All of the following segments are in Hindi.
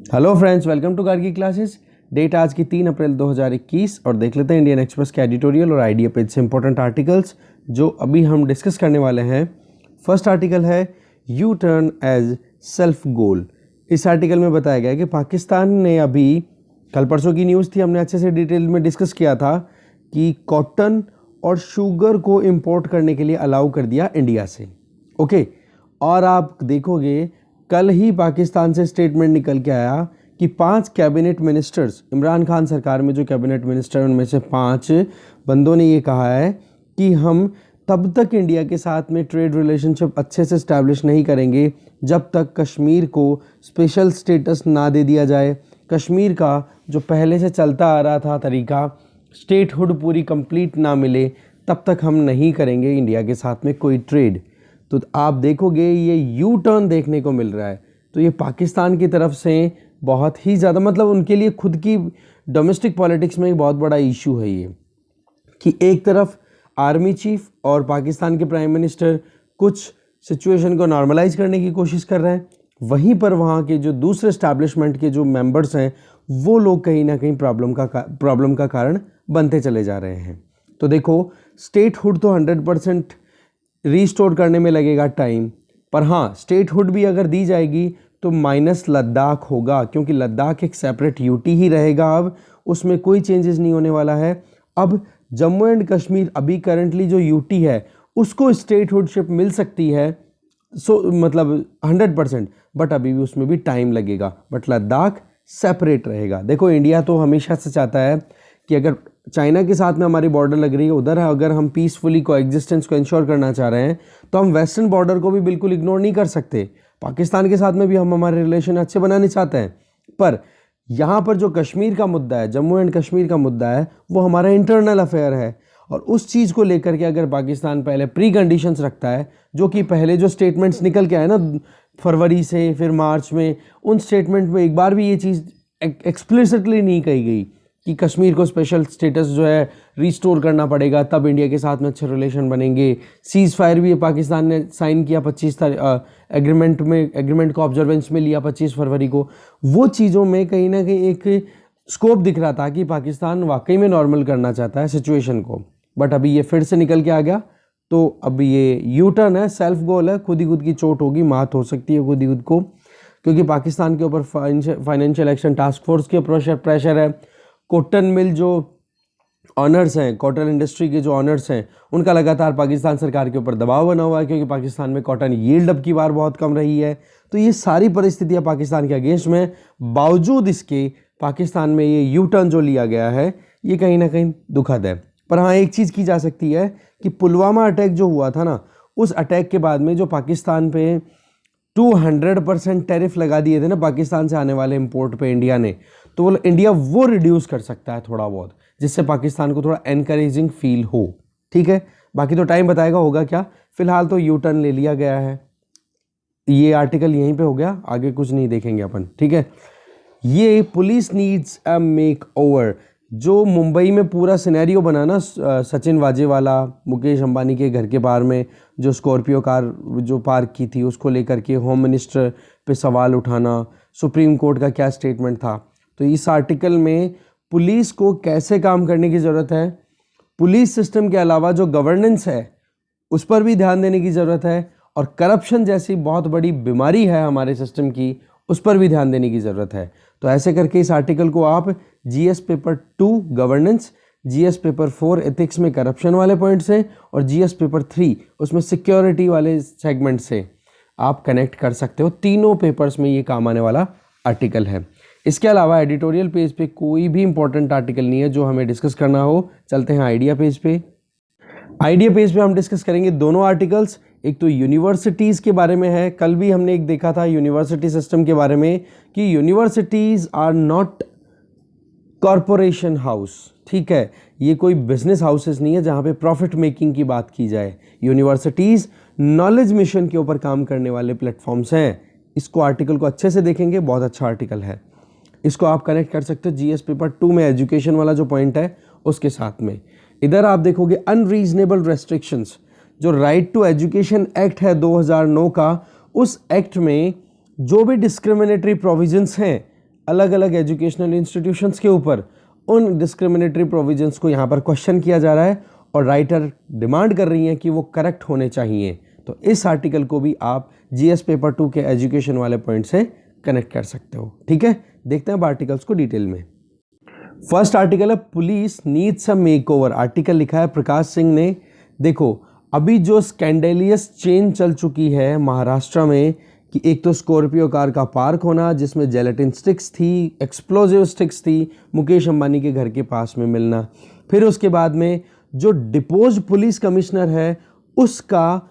Hello friends, welcome to Gargi classes. Date आज की 3 अप्रैल 2021 और देख लेते हैं इंडियन एक्सप्रेस के एडिटोरियल और आइडिया पेज से इंपॉर्टेंट आर्टिकल्स जो अभी हम डिस्कस करने वाले हैं। फर्स्ट आर्टिकल है U turn as self goal. इस आर्टिकल में बताया गया है कि पाकिस्तान ने अभी कल परसों की न्यूज़ थी, हमने अच्छे से डिटेल में डिस्कस किया था कि कॉटन और शुगर को इंपोर्ट करने के लिए अलाउ कर दिया इंडिया से। ओके, और आप देखोगे कल ही पाकिस्तान से स्टेटमेंट निकल के आया कि 5 कैबिनेट मिनिस्टर्स, इमरान खान सरकार में जो कैबिनेट मिनिस्टर उनमें से 5 बंदों ने ये कहा है कि हम तब तक इंडिया के साथ में ट्रेड रिलेशनशिप अच्छे से इस्टेब्लिश नहीं करेंगे जब तक कश्मीर को स्पेशल स्टेटस ना दे दिया जाए। कश्मीर का जो पहले से चलता आ रहा था तरीका, स्टेटहुड पूरी कंप्लीट ना मिले, तब तक हम नहीं करेंगे इंडिया के साथ में कोई ट्रेड। तो आप देखोगे ये यू टर्न देखने को मिल रहा है। तो ये पाकिस्तान की तरफ से बहुत ही ज़्यादा, मतलब उनके लिए खुद की डोमेस्टिक पॉलिटिक्स में एक बहुत बड़ा इशू है ये, कि एक तरफ आर्मी चीफ और पाकिस्तान के प्राइम मिनिस्टर कुछ सिचुएशन को नॉर्मलाइज करने की कोशिश कर रहे हैं, वहीं पर वहाँ के जो दूसरे इस्टेब्लिशमेंट के जो मेंबर्स हैं वो लोग कहीं ना कहीं प्रॉब्लम का कारण बनते चले जा रहे हैं। तो देखो, स्टेटहुड तो 100% रीस्टोर करने में लगेगा टाइम, पर हाँ, स्टेटहुड भी अगर दी जाएगी तो माइनस लद्दाख होगा, क्योंकि लद्दाख एक सेपरेट यूटी ही रहेगा। अब उसमें कोई चेंजेस नहीं होने वाला है। अब जम्मू एंड कश्मीर अभी करंटली जो यूटी है उसको स्टेटहुडशिप मिल सकती है, मतलब 100%, बट अभी भी उसमें भी टाइम लगेगा। बट लद्दाख सेपरेट रहेगा। देखो, इंडिया तो हमेशा से चाहता है कि अगर चाइना के साथ में हमारी बॉर्डर लग रही है, उधर अगर हम पीसफुली कोएग्जिस्टेंस को इंश्योर करना चाह रहे हैं तो हम वेस्टर्न बॉर्डर को भी बिल्कुल इग्नोर नहीं कर सकते। पाकिस्तान के साथ में भी हम हमारे रिलेशन अच्छे बनाने चाहते हैं, पर यहाँ पर जो कश्मीर का मुद्दा है, जम्मू एंड कश्मीर का मुद्दा है, वो हमारा इंटरनल अफेयर है। और उस चीज़ को लेकर के अगर पाकिस्तान पहले प्री कंडीशंस रखता है, जो कि पहले जो स्टेटमेंट्स निकल के आए ना फरवरी से फिर मार्च में, उन स्टेटमेंट में एक बार भी ये चीज़ एक्सप्लिसिटली नहीं कही गई कि कश्मीर को स्पेशल स्टेटस जो है रीस्टोर करना पड़ेगा, तब इंडिया के साथ में अच्छे रिलेशन बनेंगे। सीज़ फायर भी पाकिस्तान ने साइन किया 25 एग्रीमेंट को ऑब्जर्वेंस में लिया 25 फरवरी को। वो चीज़ों में कहीं ना कहीं एक स्कोप दिख रहा था कि पाकिस्तान वाकई में नॉर्मल करना चाहता है सिचुएशन को, बट अभी ये फिर से निकल के आ गया। तो अब ये यू टर्न है, सेल्फ गोल है, खुद ही खुद की चोट होगी, मात हो सकती है खुद ही खुद को, क्योंकि पाकिस्तान के ऊपर फाइनेंशियल एक्शन टास्क फोर्स के प्रेशर है। कॉटन मिल जो ऑनर्स हैं, कॉटन इंडस्ट्री के जो ऑनर्स हैं, उनका लगातार पाकिस्तान सरकार के ऊपर दबाव बना हुआ है, क्योंकि पाकिस्तान में कॉटन यील्ड अब की बार बहुत कम रही है। तो ये सारी परिस्थितियां पाकिस्तान के अगेंस्ट में, बावजूद इसके पाकिस्तान में ये यू टर्न जो लिया गया है ये कहीं ना कहीं दुखद है। पर हाँ, एक चीज़ की जा सकती है कि पुलवामा अटैक जो हुआ था ना, उस अटैक के बाद में जो पाकिस्तान पे 200% टैरिफ लगा दिए थे ना पाकिस्तान से आने वाले इंपोर्ट पे इंडिया ने, तो इंडिया वो रिड्यूस कर सकता है थोड़ा बहुत, जिससे पाकिस्तान को थोड़ा एनकरेजिंग फील हो। ठीक है, बाकी तो टाइम बताएगा होगा क्या। फिलहाल तो यू टर्न ले लिया गया है। ये आर्टिकल यहीं पे हो गया, आगे कुछ नहीं देखेंगे अपन। ठीक है, ये police needs a make over, जो मुंबई में पूरा सिनेरियो बना ना, सचिन वाजेवाला मुकेश अंबानी के घर के बाहर में जो स्कॉर्पियो कार जो पार्क की थी, उसको लेकर के होम मिनिस्टर पे सवाल उठाना, सुप्रीम कोर्ट का क्या स्टेटमेंट था। तो इस आर्टिकल में पुलिस को कैसे काम करने की ज़रूरत है, पुलिस सिस्टम के अलावा जो गवर्नेंस है उस पर भी ध्यान देने की ज़रूरत है, और करप्शन जैसी बहुत बड़ी बीमारी है हमारे सिस्टम की, उस पर भी ध्यान देने की ज़रूरत है। तो ऐसे करके इस आर्टिकल को आप GS paper 2 governance, GS paper 4 ethics में करप्शन वाले पॉइंट से, और जीएस पेपर 3 उसमें सिक्योरिटी वाले सेगमेंट से आप कनेक्ट कर सकते हो। तीनों पेपर्स में ये काम आने वाला आर्टिकल है। इसके अलावा एडिटोरियल पेज पे कोई भी इंपॉर्टेंट आर्टिकल नहीं है जो हमें डिस्कस करना हो। चलते हैं आइडिया पेज पे। आइडिया पेज पे हम डिस्कस करेंगे दोनों आर्टिकल्स। एक तो यूनिवर्सिटीज़ के बारे में है, कल भी हमने एक देखा था यूनिवर्सिटी सिस्टम के बारे में कि universities are not corporation house. ठीक है, ये कोई बिजनेस हाउसेस नहीं है जहाँ पे प्रॉफिट मेकिंग की बात की जाए। यूनिवर्सिटीज़ नॉलेज मिशन के ऊपर काम करने वाले प्लेटफॉर्म्स हैं। इसको आर्टिकल को अच्छे से देखेंगे, बहुत अच्छा आर्टिकल है। इसको आप कनेक्ट कर सकते हो जीएस पेपर 2 में एजुकेशन वाला जो पॉइंट है उसके साथ में। इधर आप देखोगे अनरीजनेबल रेस्ट्रिक्शंस, जो राइट टू एजुकेशन एक्ट है 2009 का, उस एक्ट में जो भी डिस्क्रिमिनेटरी प्रोविजंस हैं अलग अलग एजुकेशनल इंस्टीट्यूशंस के ऊपर उन डिस्क्रिमिनेटरी प्रोविजंस को यहाँ पर क्वेश्चन किया जा रहा है और राइटर डिमांड कर रही हैं कि वो करेक्ट होने चाहिए। तो इस आर्टिकल को भी आप जीएस पेपर 2 के एजुकेशन वाले पॉइंट से कनेक्ट कर सकते हो। ठीक है, देखते हैं अब आर्टिकल्स को डिटेल में। फर्स्ट आर्टिकल है police needs a makeover. Article लिखा है प्रकाश सिंह ने। देखो, अभी जो स्कैंडेलियस चेन चल चुकी है महाराष्ट्र में कि एक तो स्कॉर्पियो कार का पार्क होना जिसमें जेलेटिन स्टिक्स थी, एक्सप्लोजिव स्टिक्स थी, मुकेश अंबानी के घर के पास में मिलना, फिर उसके बाद में जो डिपोज पुलिस कमिश्नर है उसका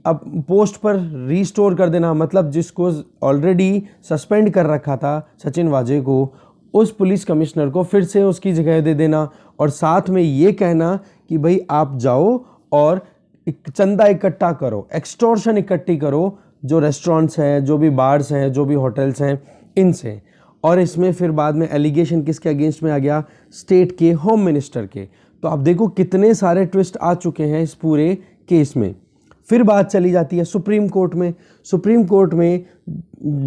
अब पोस्ट पर रीस्टोर कर देना, मतलब जिसको ऑलरेडी सस्पेंड कर रखा था सचिन वाजे को, उस पुलिस कमिश्नर को फिर से उसकी जगह दे देना और साथ में ये कहना कि भाई आप जाओ और चंदा इकट्ठा करो, एक्सटॉर्शन इकट्ठी करो जो रेस्टोरेंट्स हैं, जो भी बार्स हैं, जो भी होटल्स हैं, इनसे। और इसमें फिर बाद में एलिगेशन किसके अगेंस्ट में आ गया? स्टेट के होम मिनिस्टर के। तो आप देखो कितने सारे ट्विस्ट आ चुके हैं इस पूरे केस में। फिर बात चली जाती है सुप्रीम कोर्ट में। सुप्रीम कोर्ट में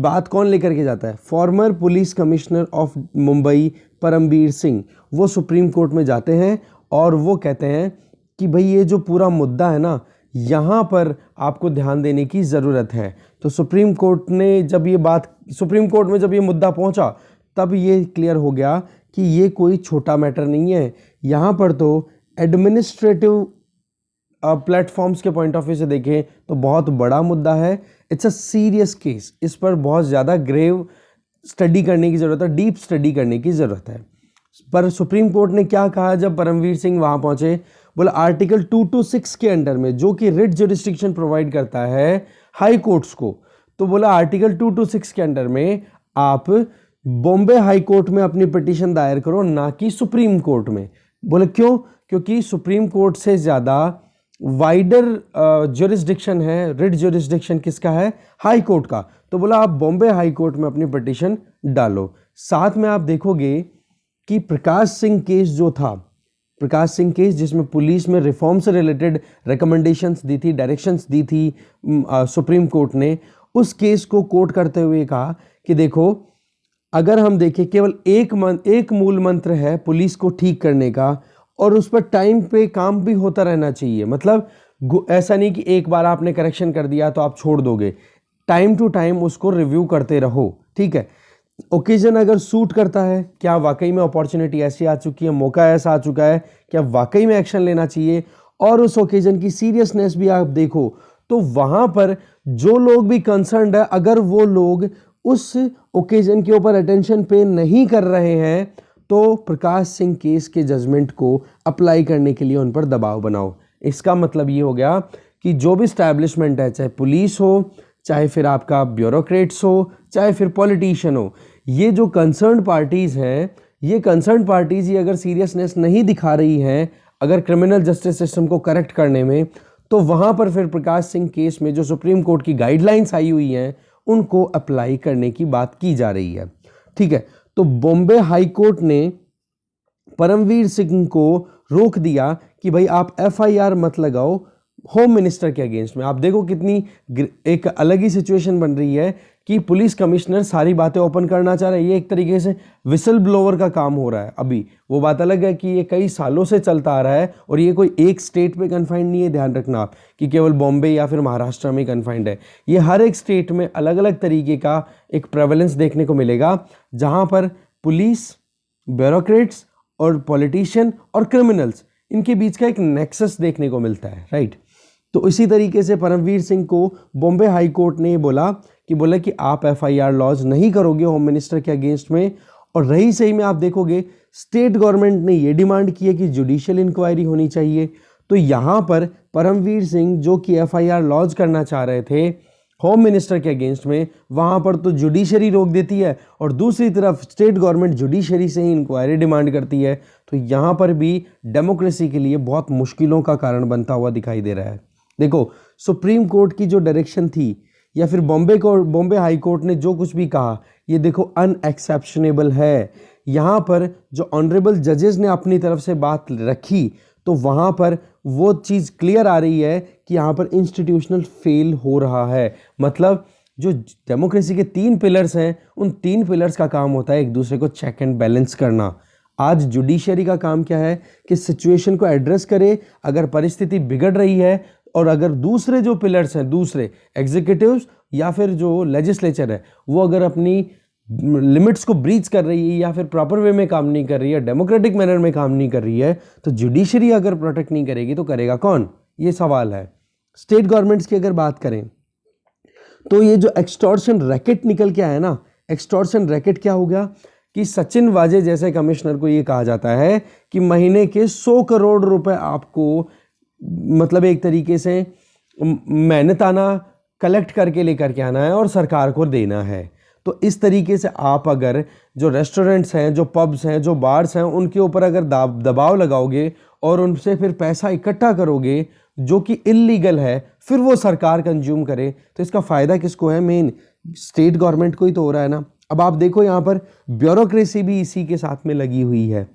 बात कौन लेकर के जाता है? Former police commissioner of Mumbai Parambir Singh, वो सुप्रीम कोर्ट में जाते हैं और वो कहते हैं कि भाई ये जो पूरा मुद्दा है ना, यहाँ पर आपको ध्यान देने की ज़रूरत है। तो सुप्रीम कोर्ट में जब ये मुद्दा पहुँचा तब ये क्लियर हो गया कि ये कोई छोटा मैटर नहीं है। यहाँ पर तो एडमिनिस्ट्रेटिव प्लेटफॉर्म्स के पॉइंट ऑफ व्यू से देखें तो बहुत बड़ा मुद्दा है। इट्स अ सीरियस केस, इस पर बहुत ज़्यादा ग्रेव स्टडी करने की ज़रूरत है, डीप स्टडी करने की ज़रूरत है। पर सुप्रीम कोर्ट ने क्या कहा जब परमवीर सिंह वहाँ पहुँचे? बोला आर्टिकल 226 के अंडर में, जो कि रिट जुरिस्डिक्शन प्रोवाइड करता है हाई कोर्ट्स को, तो बोला आर्टिकल 226 के अंडर में आप बॉम्बे हाई कोर्ट में अपनी पिटीशन दायर करो, ना कि सुप्रीम कोर्ट में। बोले क्यों? क्योंकि सुप्रीम कोर्ट से ज़्यादा वाइडर जुरिस्डिक्शन है, रिट जुरिस्डिक्शन किसका है? हाई कोर्ट का। तो बोला आप बॉम्बे हाई कोर्ट में अपनी पिटीशन डालो। साथ में आप देखोगे कि प्रकाश सिंह केस जो था, प्रकाश सिंह केस जिसमें पुलिस में रिफॉर्म से रिलेटेड रिकमेंडेशंस दी थी, डायरेक्शंस दी थी सुप्रीम कोर्ट ने, उस केस को कोट करते हुए कहा कि देखो अगर हम देखें केवल एक मूल मंत्र है पुलिस को ठीक करने का और उस पर टाइम पे काम भी होता रहना चाहिए। मतलब ऐसा नहीं कि एक बार आपने करेक्शन कर दिया तो आप छोड़ दोगे, टाइम टू टाइम उसको रिव्यू करते रहो। ठीक है, ओकेजन अगर सूट करता है, क्या वाकई में अपॉर्चुनिटी ऐसी आ चुकी है, मौका ऐसा आ चुका है, क्या वाकई में एक्शन लेना चाहिए, और उस ओकेजन की सीरियसनेस भी आप देखो, तो वहाँ पर जो लोग भी कंसर्न्ड है, अगर वो लोग उस ओकेजन के ऊपर अटेंशन पे नहीं कर रहे हैं तो प्रकाश सिंह केस के जजमेंट को अप्लाई करने के लिए उन पर दबाव बनाओ। इसका मतलब ये हो गया कि जो भी स्टैब्लिशमेंट है, चाहे पुलिस हो, चाहे फिर आपका ब्यूरोक्रेट्स हो, चाहे फिर पॉलिटिशियन हो, ये जो कंसर्न पार्टीज़ हैं, ये कंसर्न पार्टीज़ ये अगर सीरियसनेस नहीं दिखा रही हैं अगर क्रिमिनल जस्टिस सिस्टम को करेक्ट करने में, तो वहाँ पर फिर प्रकाश सिंह केस में जो सुप्रीम कोर्ट की गाइडलाइंस आई हुई हैं उनको अप्लाई करने की बात की जा रही है। ठीक है, तो बॉम्बे हाई कोर्ट ने परमवीर सिंह को रोक दिया कि भाई आप एफआईआर मत लगाओ होम मिनिस्टर के अगेंस्ट में। आप देखो कितनी एक अलग ही सिचुएशन बन रही है कि पुलिस कमिश्नर सारी बातें ओपन करना चाह रहा है। ये एक तरीके से विसल ब्लोअर का काम हो रहा है। अभी वो बात अलग है कि ये कई सालों से चलता आ रहा है और ये कोई एक स्टेट पे कन्फाइंड नहीं है, ध्यान रखना आप, कि केवल बॉम्बे या फिर महाराष्ट्र में कन्फाइंड है। ये हर एक स्टेट में अलग अलग तरीके का एक प्रेवलेंस देखने को मिलेगा, जहाँ पर पुलिस, ब्यूरोक्रेट्स और पॉलिटिशियन और क्रिमिनल्स, इनके बीच का एक नेक्सस देखने को मिलता है, राइट। तो इसी तरीके से परमवीर सिंह को बॉम्बे हाई कोर्ट ने बोला कि आप एफआईआर लॉज नहीं करोगे होम मिनिस्टर के अगेंस्ट में। और रही सही में आप देखोगे स्टेट गवर्नमेंट ने ये डिमांड की है कि जुडिशियल इंक्वायरी होनी चाहिए। तो यहाँ पर परमवीर सिंह जो कि एफआईआर लॉज करना चाह रहे थे होम मिनिस्टर के अगेंस्ट में, वहाँ पर तो जुडिशरी रोक देती है और दूसरी तरफ स्टेट गवर्नमेंट जुडिशरी से ही इंक्वायरी डिमांड करती है। तो यहाँ पर भी डेमोक्रेसी के लिए बहुत मुश्किलों का कारण बनता हुआ दिखाई दे रहा है। देखो, सुप्रीम कोर्ट की जो डायरेक्शन थी या फिर बॉम्बे हाई कोर्ट ने जो कुछ भी कहा, ये देखो अनएक्सेप्शनेबल है। यहाँ पर जो ऑनरेबल जजेस ने अपनी तरफ से बात रखी, तो वहाँ पर वो चीज़ क्लियर आ रही है कि यहाँ पर इंस्टीट्यूशनल फेल हो रहा है। मतलब जो डेमोक्रेसी के 3 पिलर्स हैं, उन 3 पिलर्स का काम होता है एक दूसरे को चेक एंड बैलेंस करना। आज जुडिशरी का काम क्या है कि सिचुएशन को एड्रेस करे, अगर परिस्थिति बिगड़ रही है और अगर दूसरे जो पिलर्स हैं, दूसरे एग्जीक्यूटिव्स या फिर जो लेजिस्लेचर है, वो अगर अपनी लिमिट्स को ब्रीच कर रही है या फिर प्रॉपर वे में काम नहीं कर रही है, डेमोक्रेटिक मैनर में काम नहीं कर रही है, तो जुडिशरी अगर प्रोटेक्ट नहीं करेगी तो करेगा कौन, ये सवाल है। स्टेट गवर्नमेंट्स की अगर बात करें तो ये जो एक्सटॉर्शन रैकेट निकल के आया ना, एक्सटॉर्शन रैकेट क्या हो गया कि सचिन वाजे जैसे कमिश्नर को ये कहा जाता है कि महीने के 100 करोड़ रुपए आपको मतलब एक तरीके से मेहनताना कलेक्ट करके लेकर के आना है और सरकार को देना है। तो इस तरीके से आप अगर जो रेस्टोरेंट्स हैं, जो पब्स हैं, जो बार्स हैं, उनके ऊपर अगर दबाव लगाओगे और उनसे फिर पैसा इकट्ठा करोगे जो कि इलीगल है, फिर वो सरकार कंज्यूम करे, तो इसका फ़ायदा किसको है, मेन स्टेट गवर्नमेंट को ही तो हो रहा है ना। अब आप देखो यहाँ पर ब्यूरोक्रेसी भी इसी के साथ में लगी हुई है।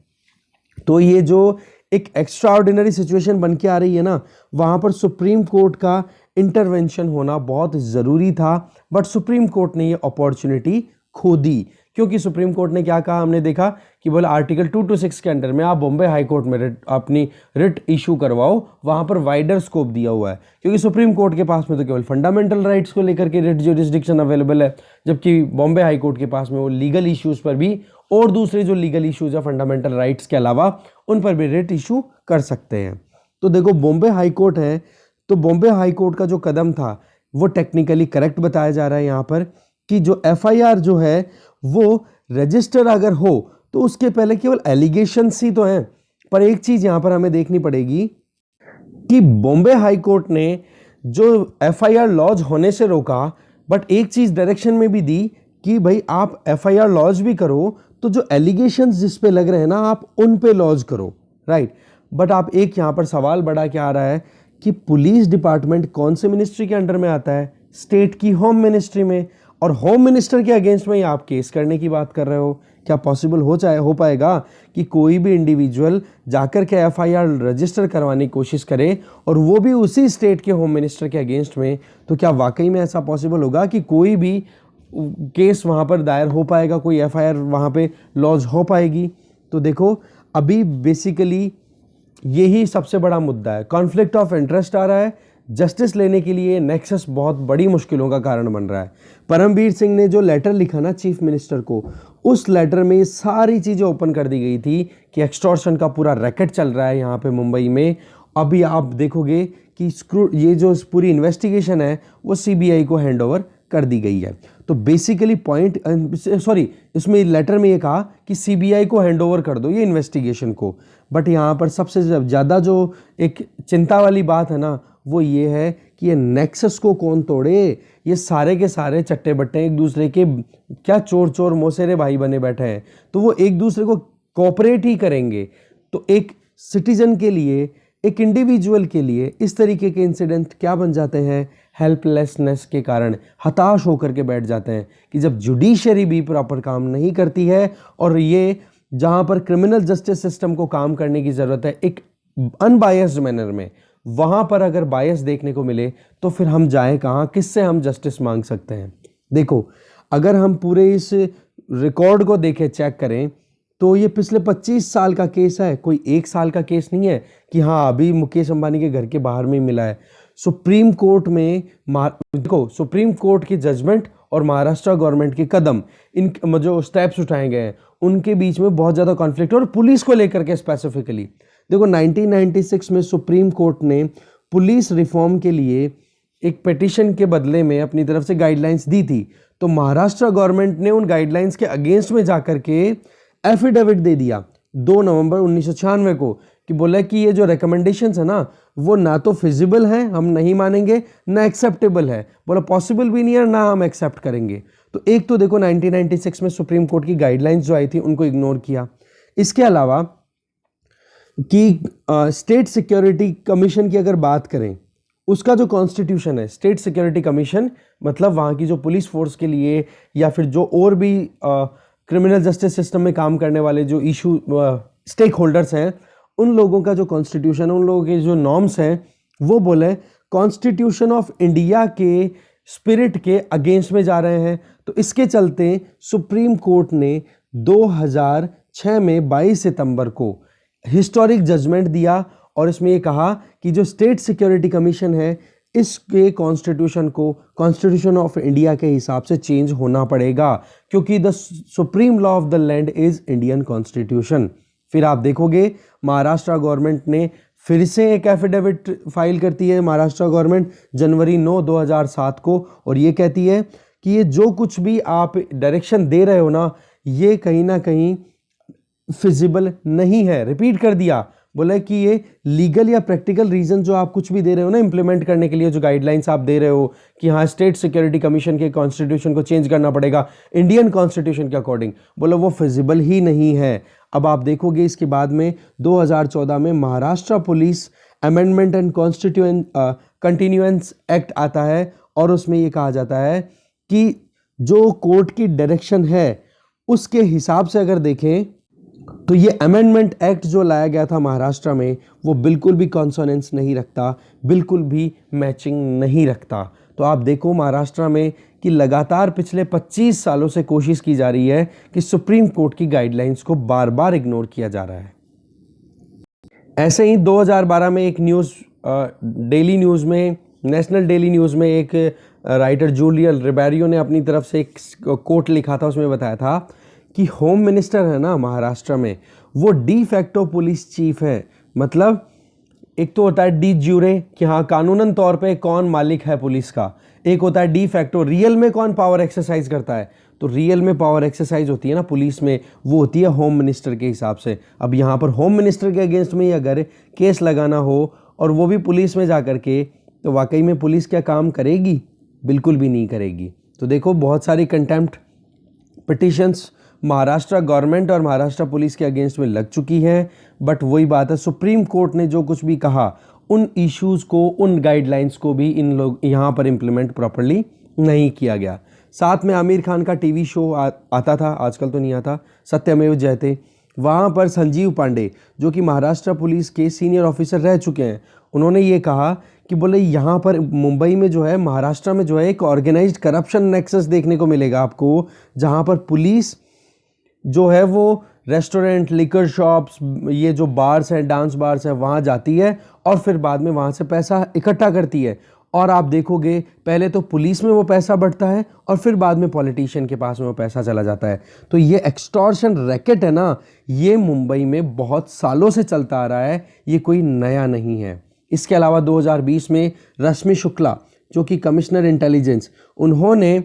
तो ये जो एक एक्स्ट्रा ऑर्डिनरी सिचुएशन बन के आ रही है ना, वहाँ पर सुप्रीम कोर्ट का इंटरवेंशन होना बहुत ज़रूरी था, बट सुप्रीम कोर्ट ने ये अपॉर्चुनिटी खो दी। क्योंकि सुप्रीम कोर्ट ने क्या कहा, हमने देखा कि बोला आर्टिकल 226 के अंडर में आप बॉम्बे हाई कोर्ट में अपनी रिट इशू करवाओ, वहाँ पर वाइडर स्कोप दिया हुआ है। क्योंकि सुप्रीम कोर्ट के पास में तो केवल फंडामेंटल राइट्स को लेकर के रिट ज्यूरिसडिक्शन अवेलेबल है, जबकि बॉम्बे हाई कोर्ट के पास में वो लीगल इश्यूज़ पर भी और दूसरे जो लीगल इश्यूज़ है फंडामेंटल राइट्स के अलावा, उन पर भी रिट इशू कर सकते हैं। तो देखो बॉम्बे हाई कोर्ट है, तो बॉम्बे हाई कोर्ट का जो कदम था वो टेक्निकली करेक्ट बताया जा रहा है यहाँ पर कि जो एफआईआर जो है वो रजिस्टर अगर हो तो उसके पहले केवल एलिगेशंस ही तो हैं। पर एक चीज़ यहाँ पर हमें देखनी पड़ेगी कि बॉम्बे हाई कोर्ट ने जो एफआईआर लॉन्च होने से रोका, बट एक चीज़ डायरेक्शन में भी दी कि भाई आप एफआईआर लॉन्च भी करो तो जो एलिगेशंस जिस पे लग रहे हैं ना आप उन पे लॉन्च करो, राइट। बट आप एक यहाँ पर सवाल बड़ा क्या आ रहा है कि पुलिस डिपार्टमेंट कौन से मिनिस्ट्री के अंडर में आता है, स्टेट की होम मिनिस्ट्री में, और होम मिनिस्टर के अगेंस्ट में ही आप केस करने की बात कर रहे हो। क्या पॉसिबल हो पाएगा कि कोई भी इंडिविजुअल जाकर के एफआईआर रजिस्टर करवाने की कोशिश करे और वो भी उसी स्टेट के होम मिनिस्टर के अगेंस्ट में? तो क्या वाकई में ऐसा पॉसिबल होगा कि कोई भी केस वहाँ पर दायर हो पाएगा, कोई एफआईआर वहाँ पे लॉन्च हो पाएगी? तो देखो अभी बेसिकली यही सबसे बड़ा मुद्दा है, कॉन्फ्लिक्ट ऑफ इंटरेस्ट आ रहा है। जस्टिस लेने के लिए नेक्सस बहुत बड़ी मुश्किलों का कारण बन रहा है। परमवीर सिंह ने जो लेटर लिखा ना चीफ मिनिस्टर को, उस लेटर में सारी चीज़ें ओपन कर दी गई थी कि एक्सटॉर्शन का पूरा रैकेट चल रहा है यहाँ पे मुंबई में। अभी आप देखोगे कि ये जो पूरी इन्वेस्टिगेशन है वो सीबीआई को हैंडओवर कर दी गई है। तो बेसिकली इसमें लेटर में ये कहा कि सीबीआई को हैंडओवर कर दो ये इन्वेस्टिगेशन को। बट यहाँ पर सबसे ज़्यादा जो एक चिंता वाली बात है ना वो ये है कि ये नेक्सस को कौन तोड़े। ये सारे के सारे चट्टे बट्टे एक दूसरे के क्या चोर चोर मोसेरे भाई बने बैठे हैं, तो वो एक दूसरे को कोऑपरेट ही करेंगे। तो एक सिटीजन के लिए, एक इंडिविजुअल के लिए इस तरीके के इंसिडेंट क्या बन जाते हैं, हेल्पलेसनेस के कारण हताश होकर के बैठ जाते हैं कि जब जुडिशरी भी प्रॉपर काम नहीं करती है और ये जहाँ पर क्रिमिनल जस्टिस सिस्टम को काम करने की ज़रूरत है एक अनबायस्ड मैनर में, वहाँ पर अगर बायस देखने को मिले तो फिर हम जाएं कहाँ, किससे हम जस्टिस मांग सकते हैं? देखो अगर हम पूरे इस रिकॉर्ड को देखें, चेक करें, तो ये पिछले 25 साल का केस है, कोई 1 साल का केस नहीं है कि हाँ अभी मुकेश अंबानी के घर के बाहर में ही मिला है। सुप्रीम कोर्ट में देखो सुप्रीम कोर्ट की जजमेंट और महाराष्ट्र गवर्नमेंट के कदम, इन जो स्टेप्स उठाए गए हैं उनके बीच में बहुत ज़्यादा कॉन्फ्लिक्ट है। और पुलिस को लेकर के स्पेसिफिकली देखो 1996 में सुप्रीम कोर्ट ने पुलिस रिफॉर्म के लिए एक पिटीशन के बदले में अपनी तरफ से गाइडलाइंस दी थी। तो महाराष्ट्र गवर्नमेंट ने उन गाइडलाइंस के अगेंस्ट में जाकर के एफिडेविट दे दिया 2 नवंबर 1996 को कि बोला कि ये जो रिकमेंडेशंस है ना वो ना तो फिजिबल है, हम नहीं मानेंगे, ना एक्सेप्टेबल है, बोला पॉसिबल भी नहीं है, ना हम एक्सेप्ट करेंगे। तो एक तो देखो 1996 में सुप्रीम कोर्ट की गाइडलाइंस जो आई थी उनको इग्नोर किया। इसके अलावा कि स्टेट सिक्योरिटी कमीशन की अगर बात करें, उसका जो कॉन्स्टिट्यूशन है, स्टेट सिक्योरिटी कमीशन मतलब वहाँ की जो पुलिस फोर्स के लिए या फिर जो और भी क्रिमिनल जस्टिस सिस्टम में काम करने वाले जो इशू स्टेक होल्डर्स हैं, उन लोगों का जो कॉन्स्टिट्यूशन, उन लोगों के जो नॉर्म्स हैं, वो बोले कॉन्स्टिट्यूशन ऑफ इंडिया के स्पिरिट के अगेंस्ट में जा रहे हैं। तो इसके चलते सुप्रीम कोर्ट ने 2006 में 22 सितंबर को हिस्टोरिक जजमेंट दिया और इसमें ये कहा कि जो स्टेट सिक्योरिटी कमीशन है इसके कॉन्स्टिट्यूशन को कॉन्स्टिट्यूशन ऑफ इंडिया के हिसाब से चेंज होना पड़ेगा, क्योंकि the supreme law of the land is Indian constitution. फिर आप देखोगे महाराष्ट्र गवर्नमेंट ने फिर से एक एफिडेविट फाइल करती है, महाराष्ट्र गवर्नमेंट जनवरी 9, 2007 को, और ये कहती है कि ये जो कुछ भी आप डायरेक्शन दे रहे हो ना, ये कहीं ना कहीं फिजिबल नहीं है। रिपीट कर दिया, बोला कि ये लीगल या प्रैक्टिकल रीजन जो आप कुछ भी दे रहे हो ना इम्प्लीमेंट करने के लिए, जो गाइडलाइंस आप दे रहे हो कि हाँ स्टेट सिक्योरिटी कमीशन के कॉन्स्टिट्यूशन को चेंज करना पड़ेगा इंडियन कॉन्स्टिट्यूशन के अकॉर्डिंग, बोला वो फिजिबल ही नहीं है। अब आप देखोगे इसके बाद में 2014 में Maharashtra police amendment and continuance act आता है और उसमें ये कहा जाता है कि जो कोर्ट की डायरेक्शन है उसके हिसाब से अगर देखें तो ये अमेंडमेंट एक्ट जो लाया गया था महाराष्ट्र में वो बिल्कुल भी कॉन्सोनेंस नहीं रखता, बिल्कुल भी मैचिंग नहीं रखता। तो आप देखो महाराष्ट्र में कि लगातार पिछले 25 सालों से कोशिश की जा रही है कि सुप्रीम कोर्ट की गाइडलाइंस को बार बार इग्नोर किया जा रहा है। ऐसे ही 2012 में एक न्यूज़ डेली न्यूज़ में, नेशनल डेली न्यूज़ में एक राइटर जूलियल रिबेरियो ने अपनी तरफ से एक कोट लिखा था, उसमें बताया था कि होम मिनिस्टर है ना महाराष्ट्र में, वो डी फैक्टो पुलिस चीफ है। मतलब एक तो होता है डी ज्यूरे कि हाँ कानूनन तौर पे कौन मालिक है पुलिस का, एक होता है डी फैक्टो रियल में कौन पावर एक्सरसाइज करता है। तो रियल में पावर एक्सरसाइज होती है ना पुलिस में, वो होती है होम मिनिस्टर के हिसाब से। अब यहाँ पर होम मिनिस्टर के अगेंस्ट में अगर केस लगाना हो और वो भी पुलिस में जा कर के, तो वाकई में पुलिस क्या काम करेगी? बिल्कुल भी नहीं करेगी। तो देखो बहुत सारी कंटेम्प्ट पिटिशंस महाराष्ट्र गवर्नमेंट और महाराष्ट्र पुलिस के अगेंस्ट में लग चुकी है, बट वही बात है सुप्रीम कोर्ट ने जो कुछ भी कहा उन इश्यूज़ को, उन गाइडलाइंस को भी इन लोग यहाँ पर इम्प्लीमेंट प्रॉपर्ली नहीं किया गया। साथ में आमिर खान का टीवी शो आता था, आजकल तो नहीं आता, सत्यमेव जयते, वहाँ पर संजीव पांडे जो कि महाराष्ट्र पुलिस के सीनियर ऑफिसर रह चुके हैं, उन्होंने ये कहा कि बोले यहाँ पर मुंबई में जो है, महाराष्ट्र में जो है एक ऑर्गेनाइज्ड करप्शन नेक्सस देखने को मिलेगा आपको, जहाँ पर पुलिस जो है वो रेस्टोरेंट, लिकर शॉप्स, ये जो बार्स हैं, डांस बार्स हैं, वहाँ जाती है और फिर बाद में वहाँ से पैसा इकट्ठा करती है। और आप देखोगे पहले तो पुलिस में वो पैसा बढ़ता है और फिर बाद में पॉलिटिशियन के पास में वो पैसा चला जाता है। तो ये एक्सटॉर्शन रैकेट है ना, ये मुंबई में बहुत सालों से चलता आ रहा है, ये कोई नया नहीं है। इसके अलावा 2020 में रश्मि शुक्ला जो कि कमिश्नर इंटेलिजेंस, उन्होंने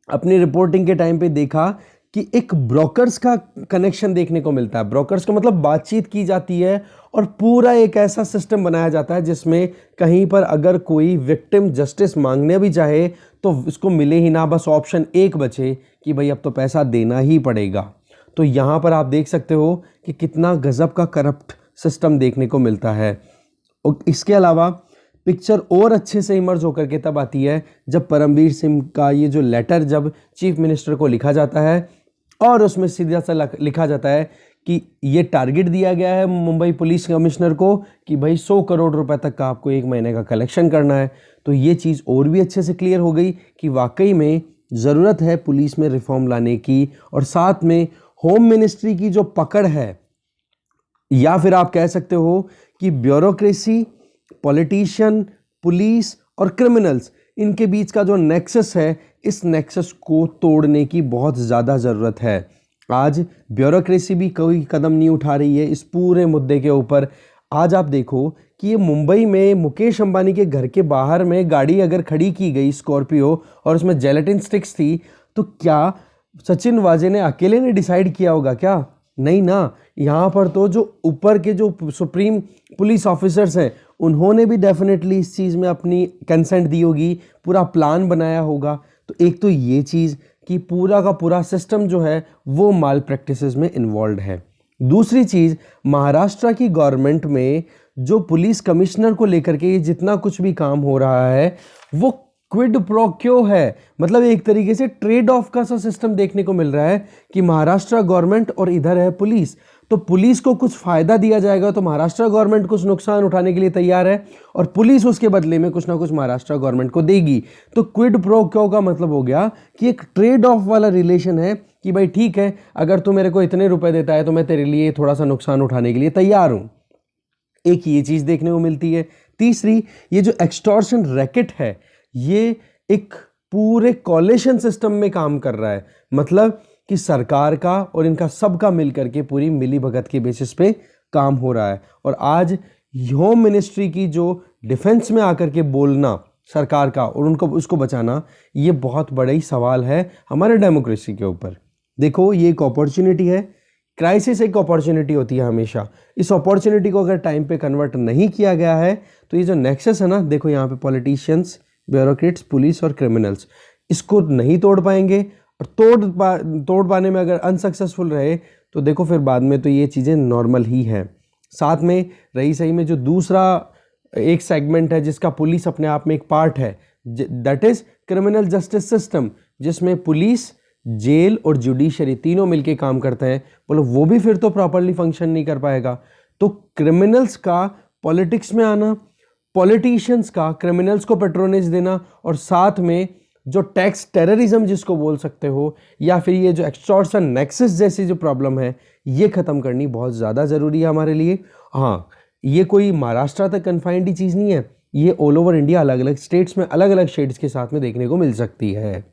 अपनी रिपोर्टिंग के टाइम पे देखा कि एक ब्रोकर्स का कनेक्शन देखने को मिलता है। ब्रोकर्स का मतलब बातचीत की जाती है और पूरा एक ऐसा सिस्टम बनाया जाता है जिसमें कहीं पर अगर कोई विक्टिम जस्टिस मांगने भी चाहे तो उसको मिले ही ना, बस ऑप्शन एक बचे कि भाई अब तो पैसा देना ही पड़ेगा। तो यहाँ पर आप देख सकते हो कि कितना गजब का करप्ट सिस्टम देखने को मिलता है। और इसके अलावा पिक्चर और अच्छे से इमर्ज होकर के तब आती है जब परमवीर सिंह का ये जो लेटर जब चीफ मिनिस्टर को लिखा जाता है और उसमें सीधा सा लिखा जाता है कि ये टारगेट दिया गया है मुंबई पुलिस कमिश्नर को कि भाई 100 करोड़ रुपए तक का आपको एक महीने का कलेक्शन करना है। तो ये चीज़ और भी अच्छे से क्लियर हो गई कि वाकई में ज़रूरत है पुलिस में रिफॉर्म लाने की, और साथ में होम मिनिस्ट्री की जो पकड़ है, या फिर आप कह सकते हो कि ब्यूरोक्रेसी, पॉलिटिशियन, पुलिस और क्रिमिनल्स, इनके बीच का जो नेक्सस है, इस नेक्सस को तोड़ने की बहुत ज़्यादा ज़रूरत है। आज ब्यूरोक्रेसी भी कोई कदम नहीं उठा रही है इस पूरे मुद्दे के ऊपर। आज आप देखो कि ये मुंबई में मुकेश अंबानी के घर के बाहर में गाड़ी अगर खड़ी की गई स्कॉर्पियो और उसमें जेलेटिन स्टिक्स थी, तो क्या सचिन वाजे ने अकेले ने डिसाइड किया होगा क्या? नहीं ना। यहाँ पर तो जो ऊपर के जो सुप्रीम पुलिस ऑफिसर्स हैं उन्होंने भी डेफिनेटली इस चीज़ में अपनी कंसेंट दी होगी, पूरा प्लान बनाया होगा। तो एक तो ये चीज़ कि पूरा का पूरा सिस्टम जो है वो माल प्रैक्टिसेस में इन्वॉल्व है। दूसरी चीज़, महाराष्ट्र की गवर्नमेंट में जो पुलिस कमिश्नर को लेकर के ये जितना कुछ भी काम हो रहा है वो क्विड प्रो क्यो है, मतलब एक तरीके से ट्रेड ऑफ का सा सिस्टम देखने को मिल रहा है कि महाराष्ट्र गवर्नमेंट और इधर है पुलिस। तो पुलिस को कुछ फ़ायदा दिया जाएगा तो महाराष्ट्र गवर्नमेंट कुछ नुकसान उठाने के लिए तैयार है और पुलिस उसके बदले में कुछ ना कुछ महाराष्ट्र गवर्नमेंट को देगी। तो क्विड प्रो क्यो का मतलब हो गया कि एक ट्रेड ऑफ वाला रिलेशन है कि भाई ठीक है, अगर तू मेरे को इतने रुपए देता है तो मैं तेरे लिए थोड़ा सा नुकसान उठाने के लिए तैयार हूँ। एक ये चीज़ देखने को मिलती है। तीसरी, ये जो एक्सटॉर्शन रैकेट है ये एक पूरे कॉलेशन सिस्टम में काम कर रहा है, मतलब कि सरकार का और इनका सबका मिलकर के पूरी मिली भगत के बेसिस पे काम हो रहा है। और आज होम मिनिस्ट्री की जो डिफेंस में आकर के बोलना सरकार का और उनको उसको बचाना, ये बहुत बड़ा ही सवाल है हमारे डेमोक्रेसी के ऊपर। देखो, ये एक अपॉर्चुनिटी है, क्राइसिस एक अपॉर्चुनिटी होती है हमेशा। इस अपॉर्चुनिटी को अगर टाइम पे कन्वर्ट नहीं किया गया है तो ये जो नेक्सस है ना, देखो यहाँ पे पॉलिटिशियंस, ब्यूरोक्रेट्स, पुलिस और क्रिमिनल्स, इसको नहीं तोड़ पाएंगे और तोड़ पाने में अगर अनसक्सेसफुल रहे तो देखो फिर बाद में तो ये चीज़ें नॉर्मल ही हैं। साथ में रही सही में जो दूसरा एक सेगमेंट है जिसका पुलिस अपने आप में एक पार्ट है, that is criminal justice system, जिसमें पुलिस, जेल और जुडिशरी तीनों मिलके काम करते हैं। बोलो वो भी फिर तो प्रॉपरली फंक्शन नहीं कर पाएगा। तो क्रिमिनल्स का पॉलिटिक्स में आना, पॉलिटिशियंस का क्रिमिनल्स को पेट्रोनेज देना और साथ में जो टैक्स टेररिज्म जिसको बोल सकते हो, या फिर ये जो एक्सटॉर्शन नेक्सस जैसी जो प्रॉब्लम है, ये ख़त्म करनी बहुत ज़्यादा ज़रूरी है हमारे लिए। हाँ, ये कोई महाराष्ट्र तक कन्फाइंड ही चीज़ नहीं है, ये ऑल ओवर इंडिया अलग अलग स्टेट्स में अलग अलग शेड्स के साथ में देखने को मिल सकती है।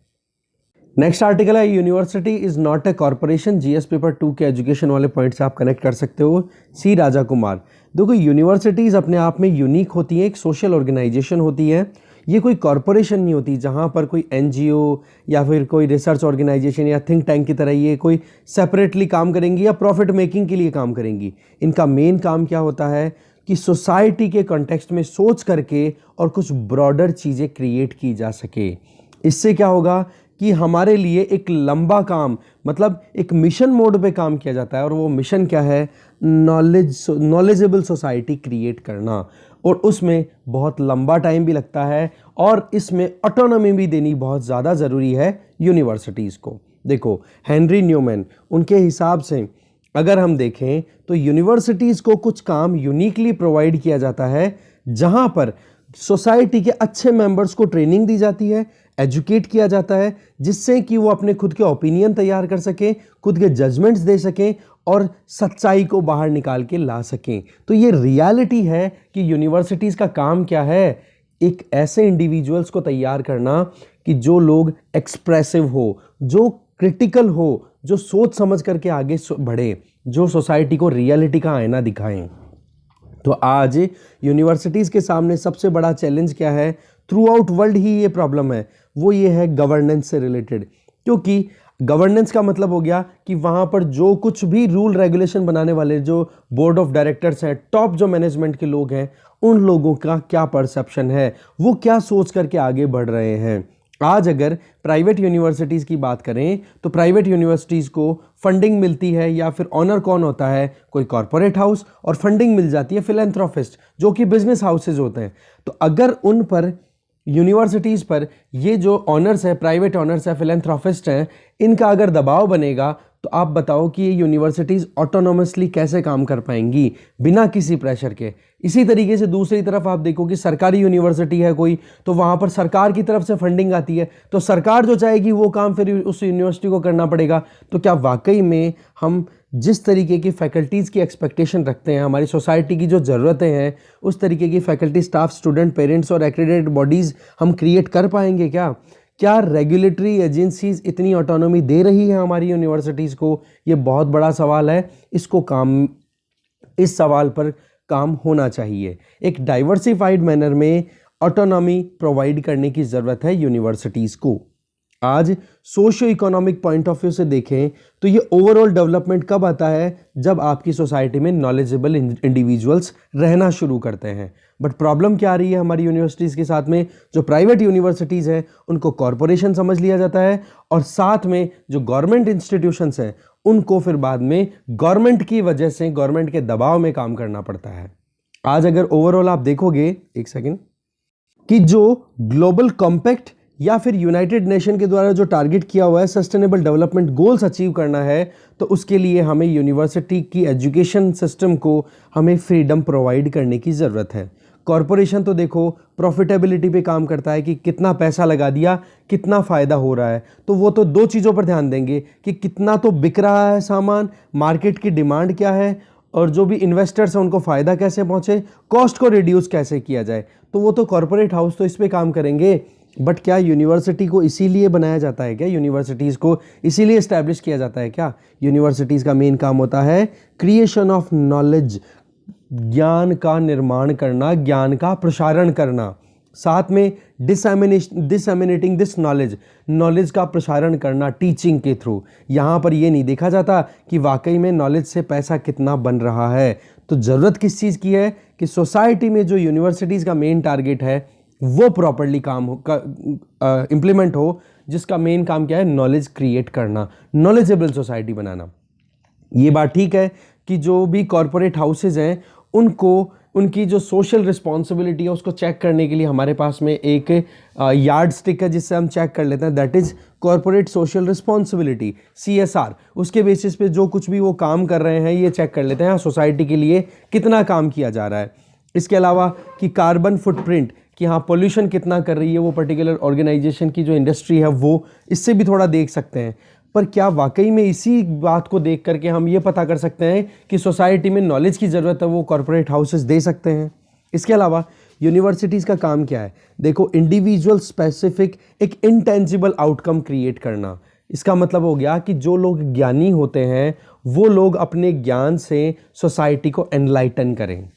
नेक्स्ट आर्टिकल है, university is not a corporation. GS paper 2 के एजुकेशन वाले पॉइंट से आप कनेक्ट कर सकते हो। सी राजा कुमार। देखो, यूनिवर्सिटीज़ अपने आप में यूनिक होती हैं, एक सोशल ऑर्गेनाइजेशन होती है, ये कोई कॉरपोरेशन नहीं होती जहाँ पर कोई एनजीओ या फिर कोई रिसर्च ऑर्गेनाइजेशन या थिंक टैंक की तरह ये कोई सेपरेटली काम करेंगी या प्रॉफिट मेकिंग के लिए काम करेंगी। इनका मेन काम क्या होता है कि सोसाइटी के कॉन्टेक्स्ट में सोच करके और कुछ ब्रॉडर चीज़ें क्रिएट की जा सके। इससे क्या होगा कि हमारे लिए एक लंबा काम, मतलब एक मिशन मोड पे काम किया जाता है, और वो मिशन क्या है, नॉलेजेबल सोसाइटी क्रिएट करना, और उसमें बहुत लंबा टाइम भी लगता है और इसमें ऑटोनॉमी भी देनी बहुत ज़्यादा ज़रूरी है यूनिवर्सिटीज़ को। देखो, हेनरी न्यूमैन, उनके हिसाब से अगर हम देखें तो यूनिवर्सिटीज़ को कुछ काम यूनिकली प्रोवाइड किया जाता है जहाँ पर सोसाइटी के अच्छे मेंबर्स को ट्रेनिंग दी जाती है, एजुकेट किया जाता है, जिससे कि वो अपने खुद के ओपिनियन तैयार कर सकें, खुद के जजमेंट्स दे सकें और सच्चाई को बाहर निकाल के ला सकें। तो ये रियलिटी है कि यूनिवर्सिटीज़ का काम क्या है, एक ऐसे इंडिविजुअल्स को तैयार करना कि जो लोग एक्सप्रेसिव हो, जो क्रिटिकल हो, जो सोच समझ करके आगे बढ़े, जो सोसाइटी को रियलिटी का आईना दिखाएं। तो आज यूनिवर्सिटीज़ के सामने सबसे बड़ा चैलेंज क्या है, थ्रू आउट वर्ल्ड ही ये प्रॉब्लम है, वो ये है गवर्नेंस से रिलेटेड। क्योंकि गवर्नेंस का मतलब हो गया कि वहाँ पर जो कुछ भी रूल रेगुलेशन बनाने वाले जो बोर्ड ऑफ डायरेक्टर्स हैं, टॉप जो मैनेजमेंट के लोग हैं, उन लोगों का क्या परसेप्शन है, वो क्या सोच करके आगे बढ़ रहे हैं। आज अगर प्राइवेट यूनिवर्सिटीज़ की बात करें तो प्राइवेट यूनिवर्सिटीज़ को फंडिंग मिलती है या फिर ऑनर कौन होता है, कोई कॉरपोरेट हाउस, और फंडिंग मिल जाती है फिलैंथ्रोपिस्ट जो कि बिजनेस हाउसेज होते हैं। तो अगर उन पर, यूनिवर्सिटीज़ पर, ये जो ऑनर्स है, प्राइवेट ऑनर्स है, फिलैंथ्रोपिस्ट हैं, इनका अगर दबाव बनेगा तो आप बताओ कि ये यूनिवर्सिटीज़ ऑटोनोमसली कैसे काम कर पाएंगी बिना किसी प्रेशर के। इसी तरीके से दूसरी तरफ आप देखो कि सरकारी यूनिवर्सिटी है कोई, तो वहाँ पर सरकार की तरफ से फंडिंग आती है, तो सरकार जो चाहेगी वो काम फिर उस यूनिवर्सिटी को करना पड़ेगा। तो क्या वाकई में हम जिस तरीके की फैकल्टीज़ की एक्सपेक्टेशन रखते हैं, हमारी सोसाइटी की जो ज़रूरतें हैं, उस तरीके की फैकल्टी, स्टाफ, स्टूडेंट, पेरेंट्स और एक्रेडिटेड बॉडीज़ हम क्रिएट कर पाएंगे क्या रेगुलेटरी एजेंसीज इतनी ऑटोनॉमी दे रही है हमारी यूनिवर्सिटीज़ को? ये बहुत बड़ा सवाल है। इस सवाल पर काम होना चाहिए। एक डाइवर्सिफाइड मैनर में ऑटोनॉमी प्रोवाइड करने की ज़रूरत है यूनिवर्सिटीज़ को। आज socio economic point of view से देखें तो ये ओवरऑल डेवलपमेंट कब आता है, जब आपकी सोसाइटी में नॉलेजेबल इंडिविजुअल्स रहना शुरू करते हैं। बट प्रॉब्लम क्या आ रही है हमारी यूनिवर्सिटीज़ के साथ में, जो प्राइवेट यूनिवर्सिटीज़ हैं उनको कॉरपोरेशन समझ लिया जाता है, और साथ में जो गवर्नमेंट इंस्टीट्यूशंस हैं उनको फिर बाद में गवर्नमेंट की वजह से, गवर्नमेंट के दबाव में काम करना पड़ता है। आज अगर ओवरऑल आप देखोगे, एक सेकेंड, कि जो ग्लोबल कॉम्पैक्ट या फिर यूनाइटेड नेशन के द्वारा जो टारगेट किया हुआ है सस्टेनेबल डेवलपमेंट गोल्स अचीव करना है, तो उसके लिए हमें यूनिवर्सिटी की एजुकेशन सिस्टम को हमें फ्रीडम प्रोवाइड करने की ज़रूरत है। कॉरपोरेशन तो देखो प्रॉफिटेबिलिटी पे काम करता है कि कितना पैसा लगा दिया, कितना फ़ायदा हो रहा है, तो वो तो दो चीज़ों पर ध्यान देंगे कि कितना तो बिक रहा है सामान, मार्केट की डिमांड क्या है, और जो भी इन्वेस्टर्स हैं उनको फ़ायदा कैसे पहुँचे, कॉस्ट को रिड्यूस कैसे किया जाए, तो वो तो कॉरपोरेट हाउस तो इस पे काम करेंगे। बट क्या यूनिवर्सिटी को इसीलिए बनाया जाता है क्या? यूनिवर्सिटीज़ को इसीलिए इस्टेब्लिश किया जाता है क्या? यूनिवर्सिटीज़ का मेन काम होता है क्रिएशन ऑफ नॉलेज, ज्ञान का निर्माण करना, ज्ञान का प्रसारण करना, साथ में डिसएमिनेटिंग दिस नॉलेज, नॉलेज का प्रसारण करना टीचिंग के थ्रू। यहाँ पर ये नहीं देखा जाता कि वाकई में नॉलेज से पैसा कितना बन रहा है। तो ज़रूरत किस चीज़ की है कि सोसाइटी में जो यूनिवर्सिटीज़ का मेन टारगेट है वो प्रॉपरली काम इम्प्लीमेंट हो, जिसका मेन काम क्या है? नॉलेज क्रिएट करना, नॉलेजेबल सोसाइटी बनाना। ये बात ठीक है कि जो भी कॉरपोरेट हाउसेज हैं उनको उनकी जो सोशल रिस्पॉन्सिबिलिटी है उसको चेक करने के लिए हमारे पास में एक यार्ड स्टिक है जिससे हम चेक कर लेते हैं, that is corporate social responsibility, CSR। उसके बेसिस पे जो कुछ भी वो काम कर रहे हैं ये चेक कर लेते हैं सोसाइटी के लिए कितना काम किया जा रहा है। इसके अलावा कि कार्बन फुटप्रिंट, कि हाँ पोल्यूशन कितना कर रही है वो पर्टिकुलर ऑर्गेनाइजेशन की जो इंडस्ट्री है, वो इससे भी थोड़ा देख सकते हैं। पर क्या वाकई में इसी बात को देख करके हम ये पता कर सकते हैं कि सोसाइटी में नॉलेज की ज़रूरत है वो कॉरपोरेट हाउसेस दे सकते हैं? इसके अलावा यूनिवर्सिटीज़ का काम क्या है? देखो, इंडिविजुअल स्पेसिफिक एक इंटेंजिबल आउटकम क्रिएट करना। इसका मतलब हो गया कि जो लोग ज्ञानी होते हैं वो लोग अपने ज्ञान से सोसाइटी को एनलाइटन करें,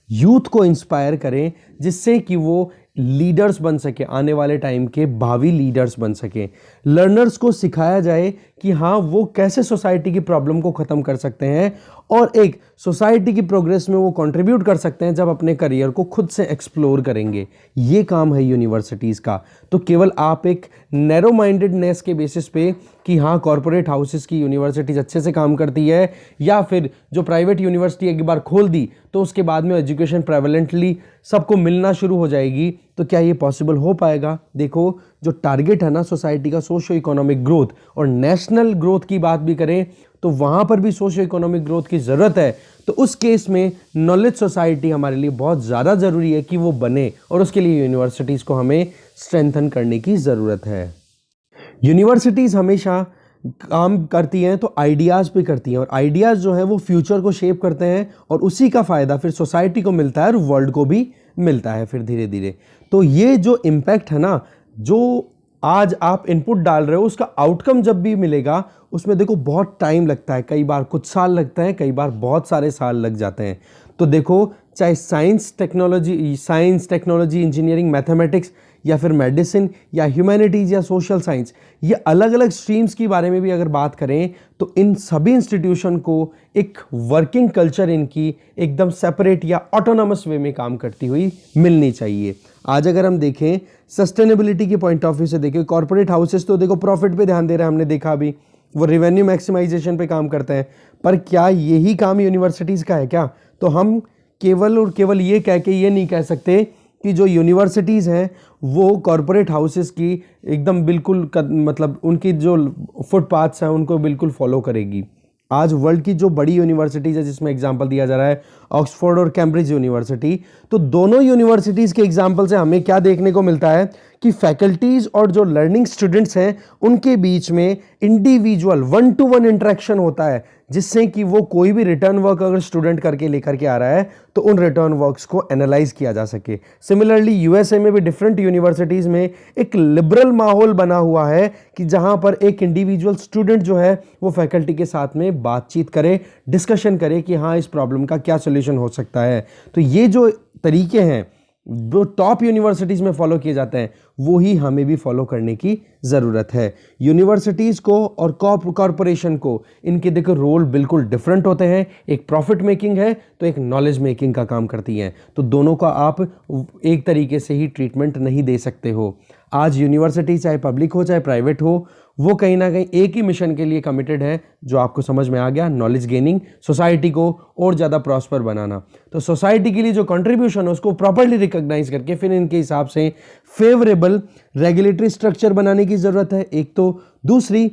यूथ को इंस्पायर करें, जिससे कि वो लीडर्स बन सके, आने वाले टाइम के भावी लीडर्स बन सके। लर्नर्स को सिखाया जाए कि हाँ वो कैसे सोसाइटी की प्रॉब्लम को ख़त्म कर सकते हैं और एक सोसाइटी की प्रोग्रेस में वो कंट्रीब्यूट कर सकते हैं जब अपने करियर को खुद से एक्सप्लोर करेंगे। ये काम है यूनिवर्सिटीज़ का। तो केवल आप एक नैरो माइंडेडनेस के बेसिस पे कि हाँ कॉरपोरेट हाउसेस की यूनिवर्सिटीज़ अच्छे से काम करती है, या फिर जो प्राइवेट यूनिवर्सिटी एक बार खोल दी तो उसके बाद में एजुकेशन प्रेवलेंटली सबको मिलना शुरू हो जाएगी, तो क्या ये पॉसिबल हो पाएगा? देखो, जो टारगेट है ना सोसाइटी का, सोशो इकोनॉमिक ग्रोथ और नेशनल ग्रोथ की बात भी करें तो वहाँ पर भी सोशो इकोनॉमिक ग्रोथ की ज़रूरत है। तो उस केस में नॉलेज सोसाइटी हमारे लिए बहुत ज़्यादा ज़रूरी है कि वो बने, और उसके लिए यूनिवर्सिटीज़ को हमें स्ट्रेंथन करने की ज़रूरत है। यूनिवर्सिटीज़ हमेशा काम करती हैं तो आइडियाज़ पे करती हैं, और आइडियाज़ जो हैं वो फ्यूचर को शेप करते हैं, और उसी का फ़ायदा फिर सोसाइटी को मिलता है और वर्ल्ड को भी मिलता है फिर धीरे धीरे। तो ये जो इम्पैक्ट है ना, जो आज आप इनपुट डाल रहे हो उसका आउटकम जब भी मिलेगा उसमें देखो बहुत टाइम लगता है, कई बार कुछ साल लगते हैं, कई बार बहुत सारे साल लग जाते हैं। तो देखो, चाहे साइंस टेक्नोलॉजी, इंजीनियरिंग, मैथमेटिक्स, या फिर मेडिसिन, या ह्यूमैनिटीज़, या सोशल साइंस, ये अलग अलग स्ट्रीम्स के बारे में भी अगर बात करें तो इन सभी इंस्टीट्यूशन को एक वर्किंग कल्चर इनकी एकदम सेपरेट या ऑटोनॉमस वे में काम करती हुई मिलनी चाहिए। आज अगर हम देखें सस्टेनेबिलिटी के पॉइंट ऑफ व्यू से देखें, कॉर्पोरेट हाउसेस तो देखो प्रॉफिट पे ध्यान दे रहे हैं, हमने देखा अभी वो रेवेन्यू मैक्सिमाइजेशन पे काम करते हैं, पर क्या यही काम यूनिवर्सिटीज़ का है क्या? तो हम केवल और केवल ये कह के ये नहीं कह सकते कि जो यूनिवर्सिटीज़ हैं वो कॉरपोरेट हाउसेस की एकदम बिल्कुल मतलब उनकी जो फुटपाथ्स हैं उनको बिल्कुल फॉलो करेगी। आज वर्ल्ड की जो बड़ी यूनिवर्सिटीज़ है जिसमें एग्जांपल दिया जा रहा है ऑक्सफोर्ड और कैम्ब्रिज यूनिवर्सिटी, तो दोनों यूनिवर्सिटीज़ के एग्जांपल से हमें क्या देखने को मिलता है कि फैकल्टीज़ और जो लर्निंग स्टूडेंट्स हैं उनके बीच में इंडिविजुअल 1-to-1 इंटरेक्शन होता है, जिससे कि वो कोई भी रिटर्न वर्क अगर स्टूडेंट करके लेकर के आ रहा है तो उन रिटर्न वर्क्स को एनालाइज किया जा सके। सिमिलरली यूएसए में भी डिफरेंट यूनिवर्सिटीज़ में एक लिबरल माहौल बना हुआ है कि जहां पर एक इंडिविजुअल स्टूडेंट जो है वो फैकल्टी के साथ में बातचीत करे, डिस्कशन करे कि हाँ इस प्रॉब्लम का क्या सोल्यूशन हो सकता है। तो ये जो तरीके हैं जो टॉप यूनिवर्सिटीज़ में फॉलो किए जाते हैं वो ही हमें भी फॉलो करने की ज़रूरत है। यूनिवर्सिटीज़ को और कॉरपोरेशन को इनके देखो रोल बिल्कुल डिफरेंट होते हैं, एक प्रॉफिट मेकिंग है तो एक नॉलेज मेकिंग का काम करती हैं, तो दोनों का आप एक तरीके से ही ट्रीटमेंट नहीं दे सकते हो। आज यूनिवर्सिटी चाहे पब्लिक हो चाहे प्राइवेट हो, वो कहीं ना कहीं एक ही मिशन के लिए कमिटेड है, जो आपको समझ में आ गया, नॉलेज गेनिंग, सोसाइटी को और ज़्यादा प्रॉस्पर बनाना। तो सोसाइटी के लिए जो कंट्रीब्यूशन है उसको प्रॉपरली रिकॉग्नाइज करके फिर इनके हिसाब से फेवरेबल रेगुलेटरी स्ट्रक्चर बनाने की ज़रूरत है, एक तो। दूसरी,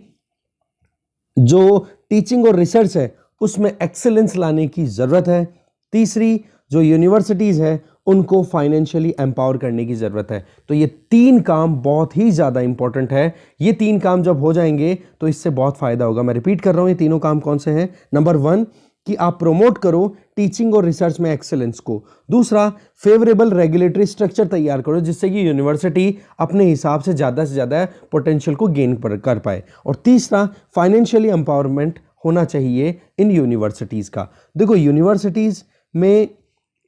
जो टीचिंग और रिसर्च है उसमें एक्सेलेंस लाने की ज़रूरत है। तीसरी, जो यूनिवर्सिटीज़ है उनको फाइनेंशियली एम्पावर करने की ज़रूरत है। तो ये तीन काम बहुत ही ज़्यादा इंपॉर्टेंट है। ये तीन काम जब हो जाएंगे तो इससे बहुत फ़ायदा होगा। मैं रिपीट कर रहा हूँ, ये तीनों काम कौन से हैं? नंबर 1 कि आप प्रोमोट करो टीचिंग और रिसर्च में एक्सेलेंस को। दूसरा, फेवरेबल रेगुलेटरी स्ट्रक्चर तैयार करो जिससे कि यूनिवर्सिटी अपने हिसाब से ज़्यादा पोटेंशियल को गेन कर पाए। और तीसरा, फाइनेंशियली एम्पावरमेंट होना चाहिए इन यूनिवर्सिटीज़ का। देखो, यूनिवर्सिटीज़ में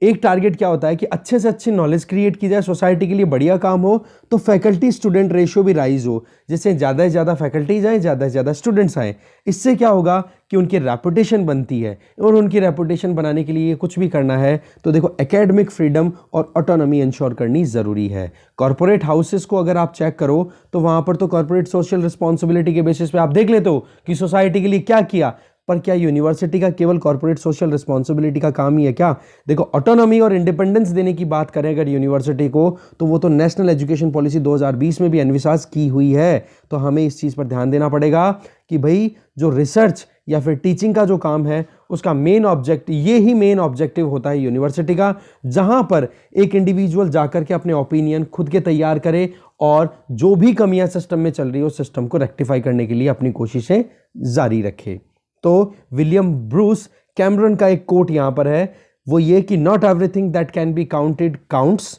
एक टारगेट क्या होता है कि अच्छे से अच्छी नॉलेज क्रिएट की जाए, सोसाइटी के लिए बढ़िया काम हो, तो फैकल्टी स्टूडेंट रेशियो भी राइज हो, जिससे ज़्यादा से ज़्यादा फैकल्टीज आए, ज़्यादा से ज़्यादा स्टूडेंट्स आए। इससे क्या होगा कि उनकी रेपुटेशन बनती है, और उनकी रेपुटेशन बनाने के लिए कुछ भी करना है तो देखो, एकेडमिक फ्रीडम और ऑटोनॉमी इंश्योर करनी ज़रूरी है। कॉर्पोरेट हाउसेस को अगर आप चेक करो तो वहाँ पर तो कॉर्पोरेट सोशल रिस्पॉन्सिबिलिटी के बेसिस पे आप देख लेते हो कि सोसाइटी के लिए क्या किया, पर क्या यूनिवर्सिटी का केवल कॉर्पोरेट सोशल रिस्पॉन्सिबिलिटी का काम ही है क्या? देखो, ऑटोनॉमी और इंडिपेंडेंस देने की बात करें अगर यूनिवर्सिटी को, तो वो तो नेशनल एजुकेशन पॉलिसी 2020 में भी एनविसाज की हुई है। तो हमें इस चीज़ पर ध्यान देना पड़ेगा कि भाई जो रिसर्च या फिर टीचिंग का जो काम है उसका मेन ऑब्जेक्ट, ये ही मेन ऑब्जेक्टिव होता है यूनिवर्सिटी का, जहां पर एक इंडिविजुअल जाकर के अपने ओपिनियन खुद के तैयार करे और जो भी कमियां सिस्टम में चल रही है उस सिस्टम को रेक्टिफाई करने के लिए अपनी कोशिशें जारी रखे। तो विलियम ब्रूस कैमरन का एक कोट यहां पर है, वो ये कि not everything that can be counted counts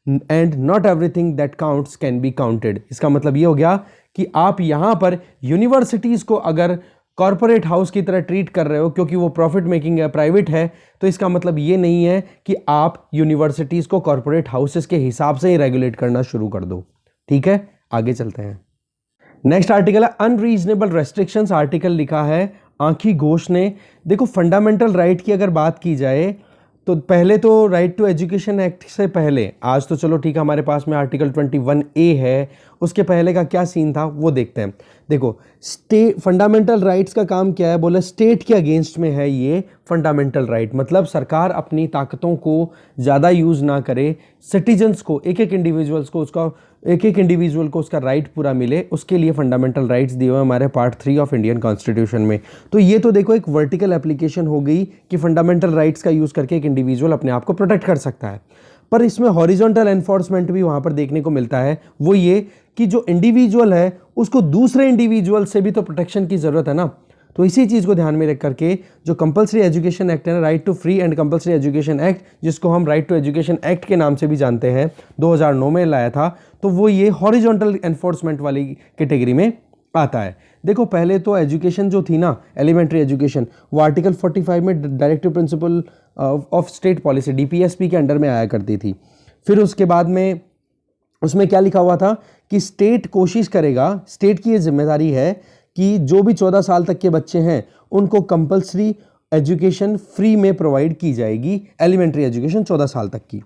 and not everything that counts can be counted. इसका मतलब ये हो गया कि आप यहां पर यूनिवर्सिटीज को अगर कॉर्पोरेट हाउस की तरह ट्रीट कर रहे हो क्योंकि वो प्रॉफिट मेकिंग है, प्राइवेट है, तो इसका मतलब ये नहीं है कि आप यूनिवर्सिटीज को कॉर्पोरेट हाउसेस के हिसाब से ही रेगुलेट करना शुरू कर दो। ठीक है, आगे चलते हैं। नेक्स्ट आर्टिकल है अनरीजनेबल रेस्ट्रिक्शंस। आर्टिकल लिखा है आंखी घोष ने। देखो, फंडामेंटल राइट की अगर बात की जाए तो पहले तो राइट टू एजुकेशन एक्ट से पहले, आज तो चलो ठीक है हमारे पास में आर्टिकल 21A है, उसके पहले का क्या सीन था वो देखते हैं। देखो, स्टेट फंडामेंटल राइट्स का काम क्या है, बोले स्टेट के अगेंस्ट में है ये फंडामेंटल राइट। मतलब सरकार अपनी ताकतों को ज़्यादा यूज़ ना करे, सिटीजन्स को, एक एक इंडिविजुअल को उसका राइट पूरा मिले, उसके लिए फंडामेंटल राइट्स दिए हुए हमारे पार्ट 3 ऑफ इंडियन कॉन्स्टिट्यूशन में। तो ये तो देखो एक वर्टिकल एप्लीकेशन हो गई कि फंडामेंटल राइट्स का यूज़ करके एक इंडिविजुअल अपने आप को प्रोटेक्ट कर सकता है। पर इसमें हॉरिजॉन्टल एनफोर्समेंट भी वहाँ पर देखने को मिलता है। वो ये कि जो इंडिविजुअल है उसको दूसरे इंडिविजुअल से भी तो प्रोटेक्शन की ज़रूरत है ना। तो इसी चीज़ को ध्यान में रख करके जो कंपलसरी एजुकेशन एक्ट है ना, right to free and compulsory education act, जिसको हम राइट टू एजुकेशन एक्ट के नाम से भी जानते हैं, 2009 में लाया था, तो वो ये हॉरिजॉन्टल एनफोर्समेंट वाली कैटेगरी में आता है। देखो, पहले तो एजुकेशन जो थी ना, एलिमेंट्री एजुकेशन, वो आर्टिकल 45 में directive principle of state policy DPSP के अंडर में आया करती थी। फिर उसके बाद में उसमें क्या लिखा हुआ था कि स्टेट कोशिश करेगा, स्टेट की ये जिम्मेदारी है कि जो भी 14 साल तक के बच्चे हैं उनको कंपलसरी एजुकेशन फ्री में प्रोवाइड की जाएगी, एलिमेंट्री एजुकेशन 14 साल तक की।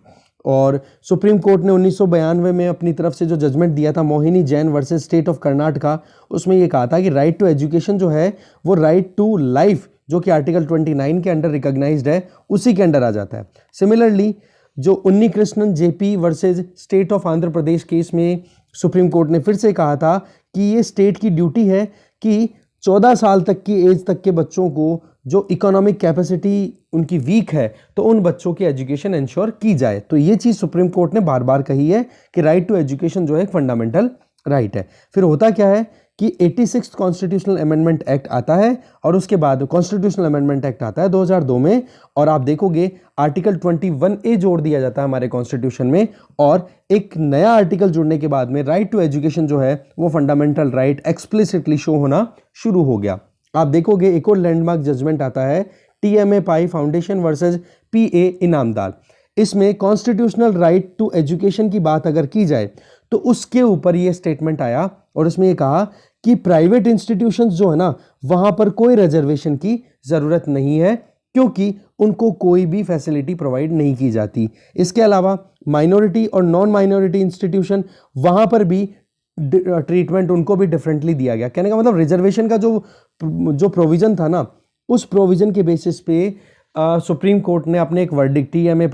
और सुप्रीम कोर्ट ने 1992 में अपनी तरफ से जो जजमेंट दिया था, Mohini Jain versus state of Karnataka, उसमें ये कहा था कि राइट टू एजुकेशन जो है वो राइट टू लाइफ, जो कि आर्टिकल 29 के अंडर रिकॉग्नाइज्ड है, उसी के अंडर आ जाता है। सिमिलरली जो उन्नी Krishnan JP versus state of Andhra Pradesh case में सुप्रीम कोर्ट ने फिर से कहा था कि ये स्टेट की ड्यूटी है कि 14 साल तक की एज तक के बच्चों को जो इकोनॉमिक कैपेसिटी उनकी वीक है तो उन बच्चों की एजुकेशन इंश्योर की जाए। तो ये चीज़ सुप्रीम कोर्ट ने बार बार कही है कि राइट टू एजुकेशन जो है एक फंडामेंटल राइट है। फिर होता क्या है कि 86 कॉन्स्टिट्यूशनल अमेंडमेंट एक्ट आता है और उसके बाद कॉन्स्टिट्यूशनल अमेंडमेंट एक्ट आता है 2002 में, और आप देखोगे आर्टिकल 21A जोड़ दिया जाता है हमारे कॉन्स्टिट्यूशन में, और एक नया आर्टिकल जुड़ने के बाद में राइट टू एजुकेशन जो है वो फंडामेंटल राइट एक्सप्लिसिटली शो होना शुरू हो गया। आप देखोगे एक और लैंडमार्क जजमेंट आता है TMA पाई फाउंडेशन वर्सेस PA इनामदार। इसमें कॉन्स्टिट्यूशनल राइट टू एजुकेशन की बात अगर की जाए तो उसके ऊपर ये स्टेटमेंट आया और इसमें ये कहा कि प्राइवेट इंस्टीट्यूशंस जो है ना, वहां पर कोई रिजर्वेशन की जरूरत नहीं है क्योंकि उनको कोई भी फैसिलिटी प्रोवाइड नहीं की जाती। इसके अलावा माइनॉरिटी और नॉन माइनॉरिटी इंस्टीट्यूशन, वहां पर भी ट्रीटमेंट उनको भी डिफरेंटली दिया गया। कहने का मतलब रिजर्वेशन का जो प्रोविज़न था ना, उस प्रोविज़न के बेसिस पे सुप्रीम कोर्ट ने अपने एक verdict TMA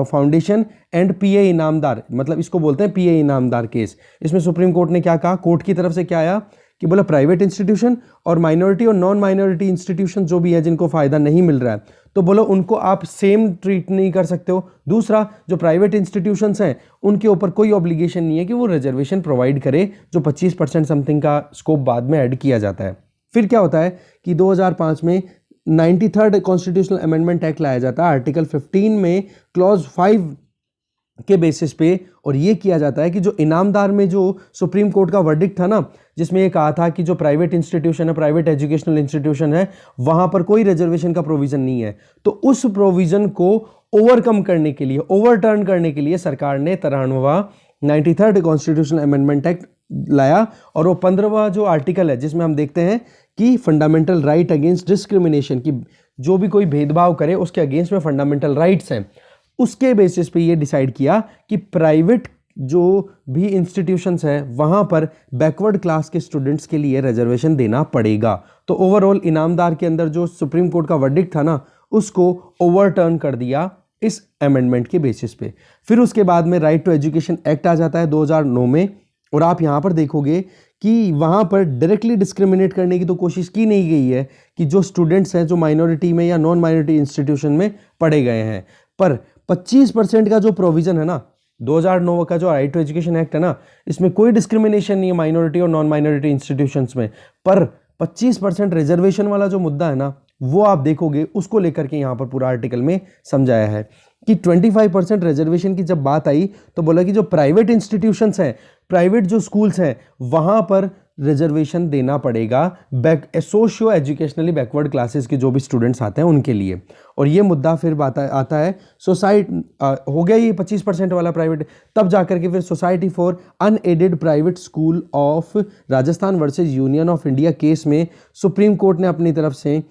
foundation and PA Inamdar, मतलब इसको बोलते हैं PA इनामदार केस। इसमें सुप्रीम कोर्ट ने क्या कहा, कोर्ट की तरफ से क्या आया कि बोला प्राइवेट इंस्टीट्यूशन और माइनॉरिटी और नॉन माइनॉरिटी इंस्टीट्यूशन जो भी है जिनको फ़ायदा नहीं मिल रहा है, तो बोलो उनको आप सेम ट्रीट नहीं कर सकते हो। दूसरा, जो प्राइवेट इंस्टीट्यूशंस हैं उनके ऊपर कोई ऑब्लिगेशन नहीं है कि वो रिजर्वेशन प्रोवाइड करे, जो 25% समथिंग का स्कोप बाद में ऐड किया जाता है। फिर क्या होता है कि 2005 में 93rd कॉन्स्टिट्यूशनल अमेंडमेंट एक्ट लाया जाता है, आर्टिकल 15 में क्लॉज 5 के बेसिस पे, और ये किया जाता है कि जो इनामदार में जो सुप्रीम कोर्ट का वर्डिक्ट था ना, जिसमें ये कहा था कि जो प्राइवेट इंस्टीट्यूशन है, प्राइवेट एजुकेशनल इंस्टीट्यूशन है, वहां पर कोई रिजर्वेशन का प्रोविजन नहीं है, तो उस प्रोविजन को ओवरकम करने के लिए, ओवरटर्न करने के लिए सरकार ने 93rd कॉन्स्टिट्यूशनल अमेंडमेंट एक्ट लाया। और वो 15वां जो आर्टिकल है जिसमें हम देखते हैं कि फंडामेंटल राइट अगेंस्ट डिस्क्रिमिनेशन, की जो भी कोई भेदभाव करे उसके अगेंस्ट में फंडामेंटल राइट्स हैं, उसके बेसिस पे ये डिसाइड किया कि प्राइवेट जो भी इंस्टीट्यूशंस हैं वहाँ पर बैकवर्ड क्लास के स्टूडेंट्स के लिए रिजर्वेशन देना पड़ेगा। तो ओवरऑल इनामदार के अंदर जो सुप्रीम कोर्ट का वर्डिक्ट था ना, उसको ओवरटर्न कर दिया इस अमेंडमेंट के बेसिस पे। फिर उसके बाद में राइट टू एजुकेशन एक्ट आ जाता है 2009 में, और आप यहाँ पर देखोगे कि वहाँ पर डायरेक्टली डिस्क्रिमिनेट करने की तो कोशिश की नहीं गई है कि जो स्टूडेंट्स हैं जो माइनॉरिटी में या नॉन माइनॉरिटी इंस्टीट्यूशन में पढ़े गए हैं, पर 25% का जो प्रोविजन है ना 2009 का जो राइट टू एजुकेशन एक्ट है ना, इसमें कोई डिस्क्रिमिनेशन नहीं है माइनॉरिटी और नॉन माइनॉरिटी इंस्टीट्यूशंस में, पर 25% रिजर्वेशन वाला जो मुद्दा है ना, वो आप देखोगे उसको लेकर के यहाँ पर पूरा आर्टिकल में समझाया है कि 25% रिजर्वेशन की जब बात आई तो बोला कि जो प्राइवेट इंस्टीट्यूशंस हैं, प्राइवेट जो स्कूल्स हैं, वहाँ पर रिजर्वेशन देना पड़ेगा सोशियो एजुकेशनली बैकवर्ड क्लासेस के जो भी स्टूडेंट्स आते हैं उनके लिए। और ये मुद्दा फिर आता है हो गया ये 25% वाला प्राइवेट, तब जाकर के फिर society for unaided private school of Rajasthan versus union of India case में सुप्रीम कोर्ट ने अपनी तरफ से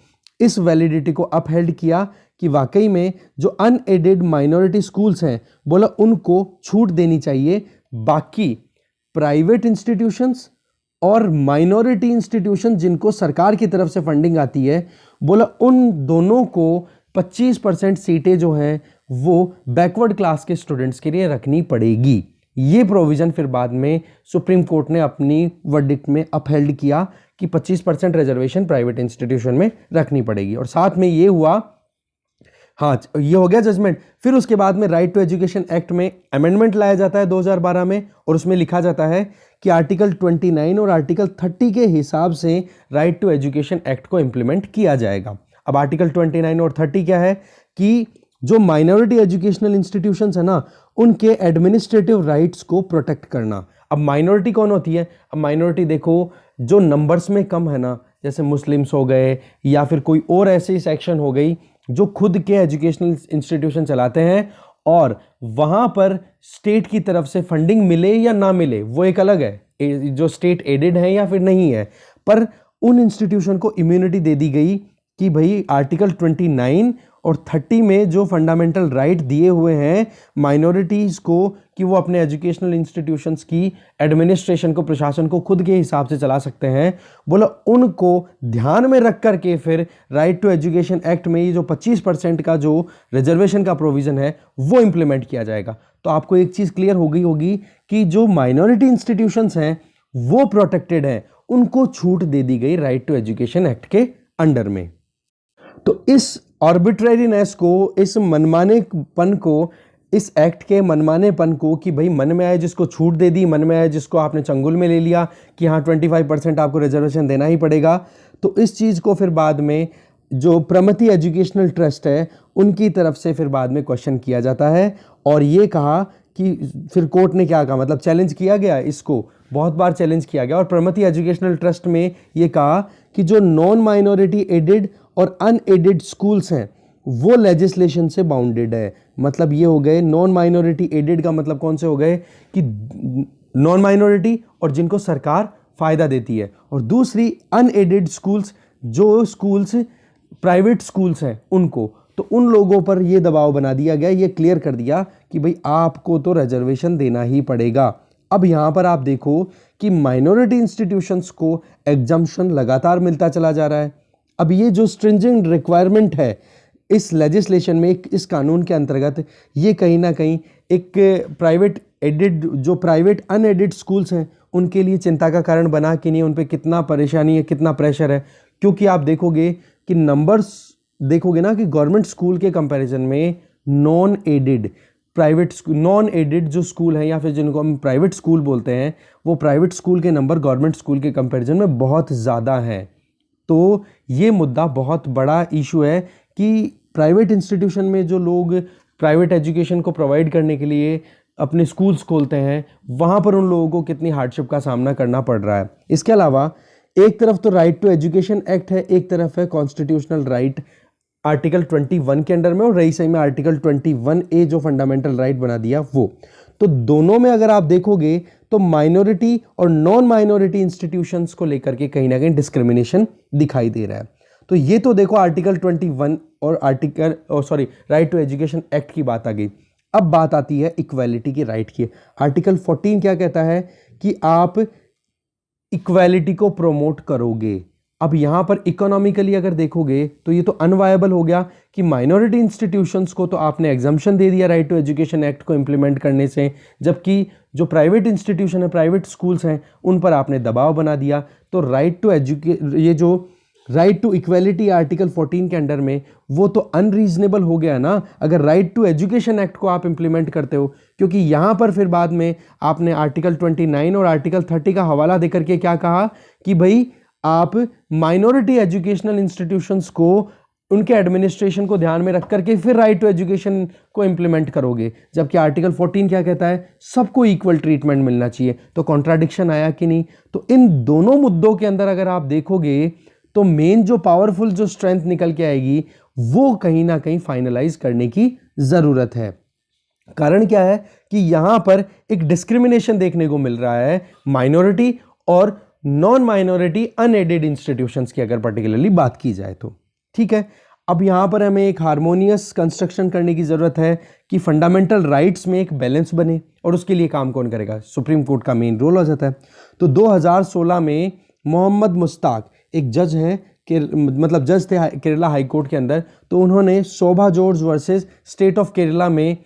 इस वैलिडिटी को अपहेल्ड किया कि वाकई में जो अनएडेड माइनॉरिटी स्कूल्स हैं, बोला उनको छूट देनी चाहिए, बाकी प्राइवेट इंस्टीट्यूशंस और माइनॉरिटी इंस्टीट्यूशन जिनको सरकार की तरफ से फंडिंग आती है, बोला उन दोनों को 25% सीटें जो हैं वो बैकवर्ड क्लास के स्टूडेंट्स के लिए रखनी पड़ेगी। ये प्रोविज़न फिर बाद में सुप्रीम कोर्ट ने अपनी वर्डिक्ट में अपहेल्ड किया कि 25% रिजर्वेशन प्राइवेट इंस्टीट्यूशन में रखनी पड़ेगी। और साथ में ये हुआ, हाँ ये हो गया जजमेंट। फिर उसके बाद में राइट टू एजुकेशन एक्ट में अमेंडमेंट लाया जाता है 2012 में, और उसमें लिखा जाता है कि आर्टिकल 29 और आर्टिकल 30 के हिसाब से राइट टू एजुकेशन एक्ट को इंप्लीमेंट किया जाएगा। अब आर्टिकल 29 और 30 क्या है कि जो माइनॉरिटी एजुकेशनल इंस्टीट्यूशंस है ना, उनके एडमिनिस्ट्रेटिव राइट्स को प्रोटेक्ट करना। अब माइनॉरिटी कौन होती है? अब माइनॉरिटी देखो, जो नंबर्स में कम है ना, जैसे मुस्लिम्स हो गए या फिर कोई और ऐसी सेक्शन हो गई जो खुद के एजुकेशनल इंस्टीट्यूशन चलाते हैं, और वहाँ पर स्टेट की तरफ से फंडिंग मिले या ना मिले वो एक अलग है, जो स्टेट एडेड है या फिर नहीं है, पर उन इंस्टीट्यूशन को इम्यूनिटी दे दी गई कि भाई आर्टिकल 29 और 30 में जो फंडामेंटल राइट दिए हुए हैं माइनॉरिटीज़ को कि वो अपने एजुकेशनल इंस्टीट्यूशंस की एडमिनिस्ट्रेशन को, प्रशासन को खुद के हिसाब से चला सकते हैं, बोला उनको ध्यान में रख करके फिर राइट टू एजुकेशन एक्ट में ये जो 25% का जो रिजर्वेशन का प्रोविज़न है वो इम्प्लीमेंट किया जाएगा। तो आपको एक चीज़ क्लियर हो गई होगी कि जो माइनॉरिटी इंस्टीट्यूशंस हैं वो प्रोटेक्टेड हैं, उनको छूट दे दी गई राइट टू एजुकेशन एक्ट के अंडर में। तो इस आर्बिट्रेरीनेस को, इस मनमानेपन को, इस एक्ट के मनमानेपन को कि भाई मन में आए जिसको छूट दे दी, मन में आए जिसको आपने चंगुल में ले लिया कि हाँ 25% आपको रिजर्वेशन देना ही पड़ेगा, तो इस चीज़ को फिर बाद में जो प्रमति एजुकेशनल ट्रस्ट है उनकी तरफ से फिर बाद में क्वेश्चन किया जाता है। और ये कहा कि फिर कोर्ट ने क्या कहा, मतलब चैलेंज किया गया, इसको बहुत बार चैलेंज किया गया, और प्रमति एजुकेशनल ट्रस्ट में ये कहा कि जो नॉन माइनॉरिटी एडेड और अनएडेड स्कूल्स हैं वो लेजिस्लेशन से बाउंडेड है। मतलब ये हो गए नॉन माइनॉरिटी एडेड का मतलब कौन से हो गए कि नॉन माइनॉरिटी और जिनको सरकार फ़ायदा देती है, और दूसरी अनएडेड स्कूल्स, जो स्कूल्स प्राइवेट स्कूल्स हैं उनको, तो उन लोगों पर ये दबाव बना दिया गया, ये क्लियर कर दिया कि भाई आपको तो रिजर्वेशन देना ही पड़ेगा। अब यहाँ पर आप देखो कि माइनॉरिटी इंस्टीट्यूशंस को एग्जम्पशन लगातार मिलता चला जा रहा है। अब ये जो स्ट्रिंजेंट रिक्वायरमेंट है इस लेजिस्लेशन में, इस कानून के अंतर्गत, ये कहीं ना कहीं एक प्राइवेट एडेड, जो प्राइवेट अनएडेड स्कूल्स हैं उनके लिए चिंता का कारण बना कि नहीं, उन पे कितना परेशानी है, कितना प्रेशर है। क्योंकि आप देखोगे कि नंबर्स देखोगे ना कि गवर्नमेंट स्कूल के कंपैरिजन में नॉन एडेड जो स्कूल हैं या फिर जिनको हम प्राइवेट स्कूल बोलते हैं, वो प्राइवेट स्कूल के नंबर गवर्नमेंट स्कूल के कंपैरिजन में बहुत ज़्यादा हैं। तो ये मुद्दा बहुत बड़ा इशू है कि प्राइवेट इंस्टीट्यूशन में जो लोग प्राइवेट एजुकेशन को प्रोवाइड करने के लिए अपने स्कूल्स खोलते हैं, वहाँ पर उन लोगों को कितनी हार्डशिप का सामना करना पड़ रहा है। इसके अलावा एक तरफ तो राइट टू एजुकेशन एक्ट है, एक तरफ है कॉन्स्टिट्यूशनल राइट आर्टिकल 21 के अंडर में, और रही सही में आर्टिकल 21A जो फंडामेंटल राइट बना दिया वो। तो दोनों में अगर आप देखोगे तो माइनॉरिटी और नॉन माइनॉरिटी इंस्टीट्यूशंस को लेकर के कहीं ना कहीं डिस्क्रिमिनेशन दिखाई दे रहा है। तो ये तो देखो आर्टिकल 21 और राइट टू एजुकेशन एक्ट की बात आ गई। अब बात आती है इक्वालिटी की राइट की। आर्टिकल 14 क्या कहता है कि आप इक्वालिटी को प्रमोट करोगे। अब यहां पर इकोनॉमिकली अगर देखोगे तो ये तो अनवायबल हो गया कि माइनॉरिटी इंस्टीट्यूशंस को तो आपने एग्जम्पशन दे दिया राइट टू एजुकेशन एक्ट को इंप्लीमेंट करने से, जबकि जो प्राइवेट इंस्टीट्यूशन है, प्राइवेट स्कूल्स हैं, उन पर आपने दबाव बना दिया। तो राइट टू इक्वालिटी आर्टिकल 14 के अंडर में वो तो अनरीजनेबल हो गया ना, अगर राइट टू एजुकेशन एक्ट को आप इंप्लीमेंट करते हो। क्योंकि यहां पर फिर बाद में आपने आर्टिकल 29 और आर्टिकल 30 का हवाला देकर के क्या कहा कि भाई आप माइनॉरिटी एजुकेशनल इंस्टीट्यूशंस को, उनके एडमिनिस्ट्रेशन को ध्यान में रख करके फिर राइट टू एजुकेशन को इंप्लीमेंट करोगे, जबकि आर्टिकल 14 क्या कहता है, सबको इक्वल ट्रीटमेंट मिलना चाहिए। तो कॉन्ट्राडिक्शन आया कि नहीं? तो इन दोनों मुद्दों के अंदर अगर आप देखोगे तो मेन जो पावरफुल जो स्ट्रेंथ निकल के आएगी वो कहीं ना कहीं फाइनलाइज करने की जरूरत है। कारण क्या है कि यहां पर एक डिस्क्रिमिनेशन देखने को मिल रहा है माइनॉरिटी और नॉन माइनॉरिटी अनएडेड इंस्टीट्यूशंस की अगर पर्टिकुलरली बात की जाए तो। ठीक है, अब यहां पर हमें एक हार्मोनियस कंस्ट्रक्शन करने की जरूरत है कि फंडामेंटल राइट्स में एक बैलेंस बने, और उसके लिए काम कौन करेगा? सुप्रीम कोर्ट का मेन रोल हो जाता है। तो 2016 में मोहम्मद मुश्ताक एक जज हैं, मतलब जज थे केरला हाई कोर्ट के अंदर, तो उन्होंने Shobha George versus state of Kerala में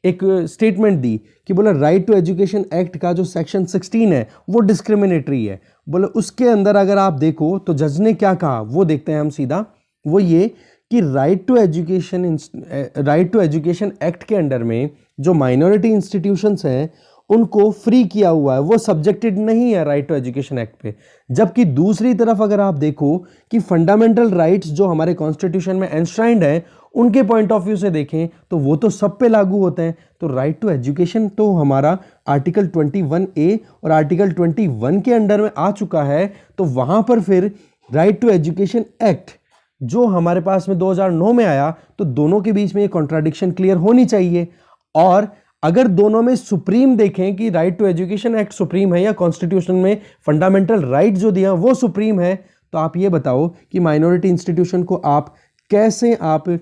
एक स्टेटमेंट दी कि बोला राइट टू एजुकेशन एक्ट का जो सेक्शन 16 है वो डिस्क्रिमिनेटरी है। बोले उसके अंदर अगर आप देखो तो जज ने क्या कहा वो देखते हैं हम सीधा। वो ये कि राइट टू एजुकेशन एक्ट के अंडर में जो माइनॉरिटी इंस्टीट्यूशंस हैं उनको फ्री किया हुआ है, वो सब्जेक्टेड नहीं है राइट टू एजुकेशन एक्ट पे। जबकि दूसरी तरफ अगर आप देखो कि फंडामेंटल राइट्स जो हमारे कॉन्स्टिट्यूशन में एनश्राइंड है उनके पॉइंट ऑफ व्यू से देखें तो वो तो सब पे लागू होते हैं। तो राइट टू एजुकेशन तो हमारा आर्टिकल 21A और आर्टिकल 21 के अंडर में आ चुका है। तो वहां पर फिर राइट टू एजुकेशन एक्ट जो हमारे पास में 2009 में आया, तो दोनों के बीच में ये कॉन्ट्राडिक्शन क्लियर होनी चाहिए। और अगर दोनों में सुप्रीम देखें कि right to education act supreme है या कॉन्स्टिट्यूशन में फंडामेंटल राइट जो दिया वो सुप्रीम है, तो आप ये बताओ कि माइनॉरिटी इंस्टीट्यूशन को आप कैसे आप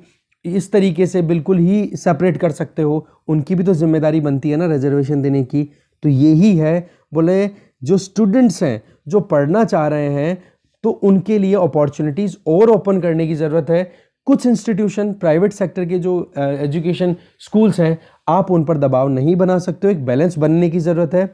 इस तरीके से बिल्कुल ही सेपरेट कर सकते हो? उनकी भी तो जिम्मेदारी बनती है ना रिजर्वेशन देने की। तो यही है, बोले जो स्टूडेंट्स हैं जो पढ़ना चाह रहे हैं तो उनके लिए अपॉर्चुनिटीज और ओपन करने की जरूरत है। कुछ इंस्टीट्यूशन प्राइवेट सेक्टर के जो एजुकेशन स्कूल्स हैं आप उन पर दबाव नहीं बना सकते हो, एक बैलेंस बनने की ज़रूरत है।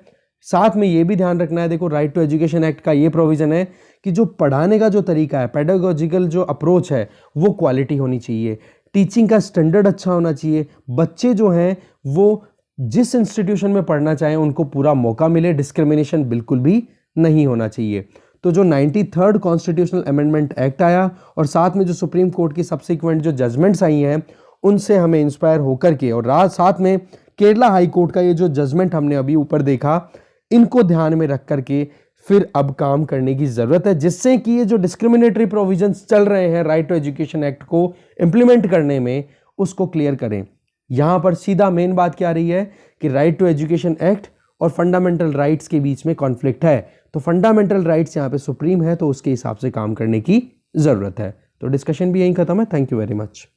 साथ में ये भी ध्यान रखना है, देखो राइट टू एजुकेशन एक्ट का ये प्रोविज़न है कि जो पढ़ाने का जो तरीका है, पेडागोजिकल जो अप्रोच है वो क्वालिटी होनी चाहिए, टीचिंग का स्टैंडर्ड अच्छा होना चाहिए, बच्चे जो हैं वो जिस इंस्टीट्यूशन में पढ़ना चाहें उनको पूरा मौका मिले, डिस्क्रिमिनेशन बिल्कुल भी नहीं होना चाहिए। तो जो 93rd कॉन्स्टिट्यूशनल अमेंडमेंट एक्ट आया और साथ में जो सुप्रीम कोर्ट की सब्सिक्वेंट जो जजमेंट्स आई हैं उनसे हमें इंस्पायर होकर के, और साथ में केरला हाई कोर्ट का ये जो जजमेंट हमने अभी ऊपर देखा, इनको ध्यान में रख करके फिर अब काम करने की ज़रूरत है, जिससे कि ये जो डिस्क्रिमिनेटरी प्रोविजंस चल रहे हैं राइट टू एजुकेशन एक्ट को इम्प्लीमेंट करने में, उसको क्लियर करें। यहाँ पर सीधा मेन बात क्या आ रही है कि राइट टू एजुकेशन एक्ट और फंडामेंटल राइट्स के बीच में कॉन्फ्लिक्ट है, तो फंडामेंटल राइट्स यहाँ पे सुप्रीम है, तो उसके हिसाब से काम करने की ज़रूरत है। तो डिस्कशन भी यहीं खत्म है। Thank you very much.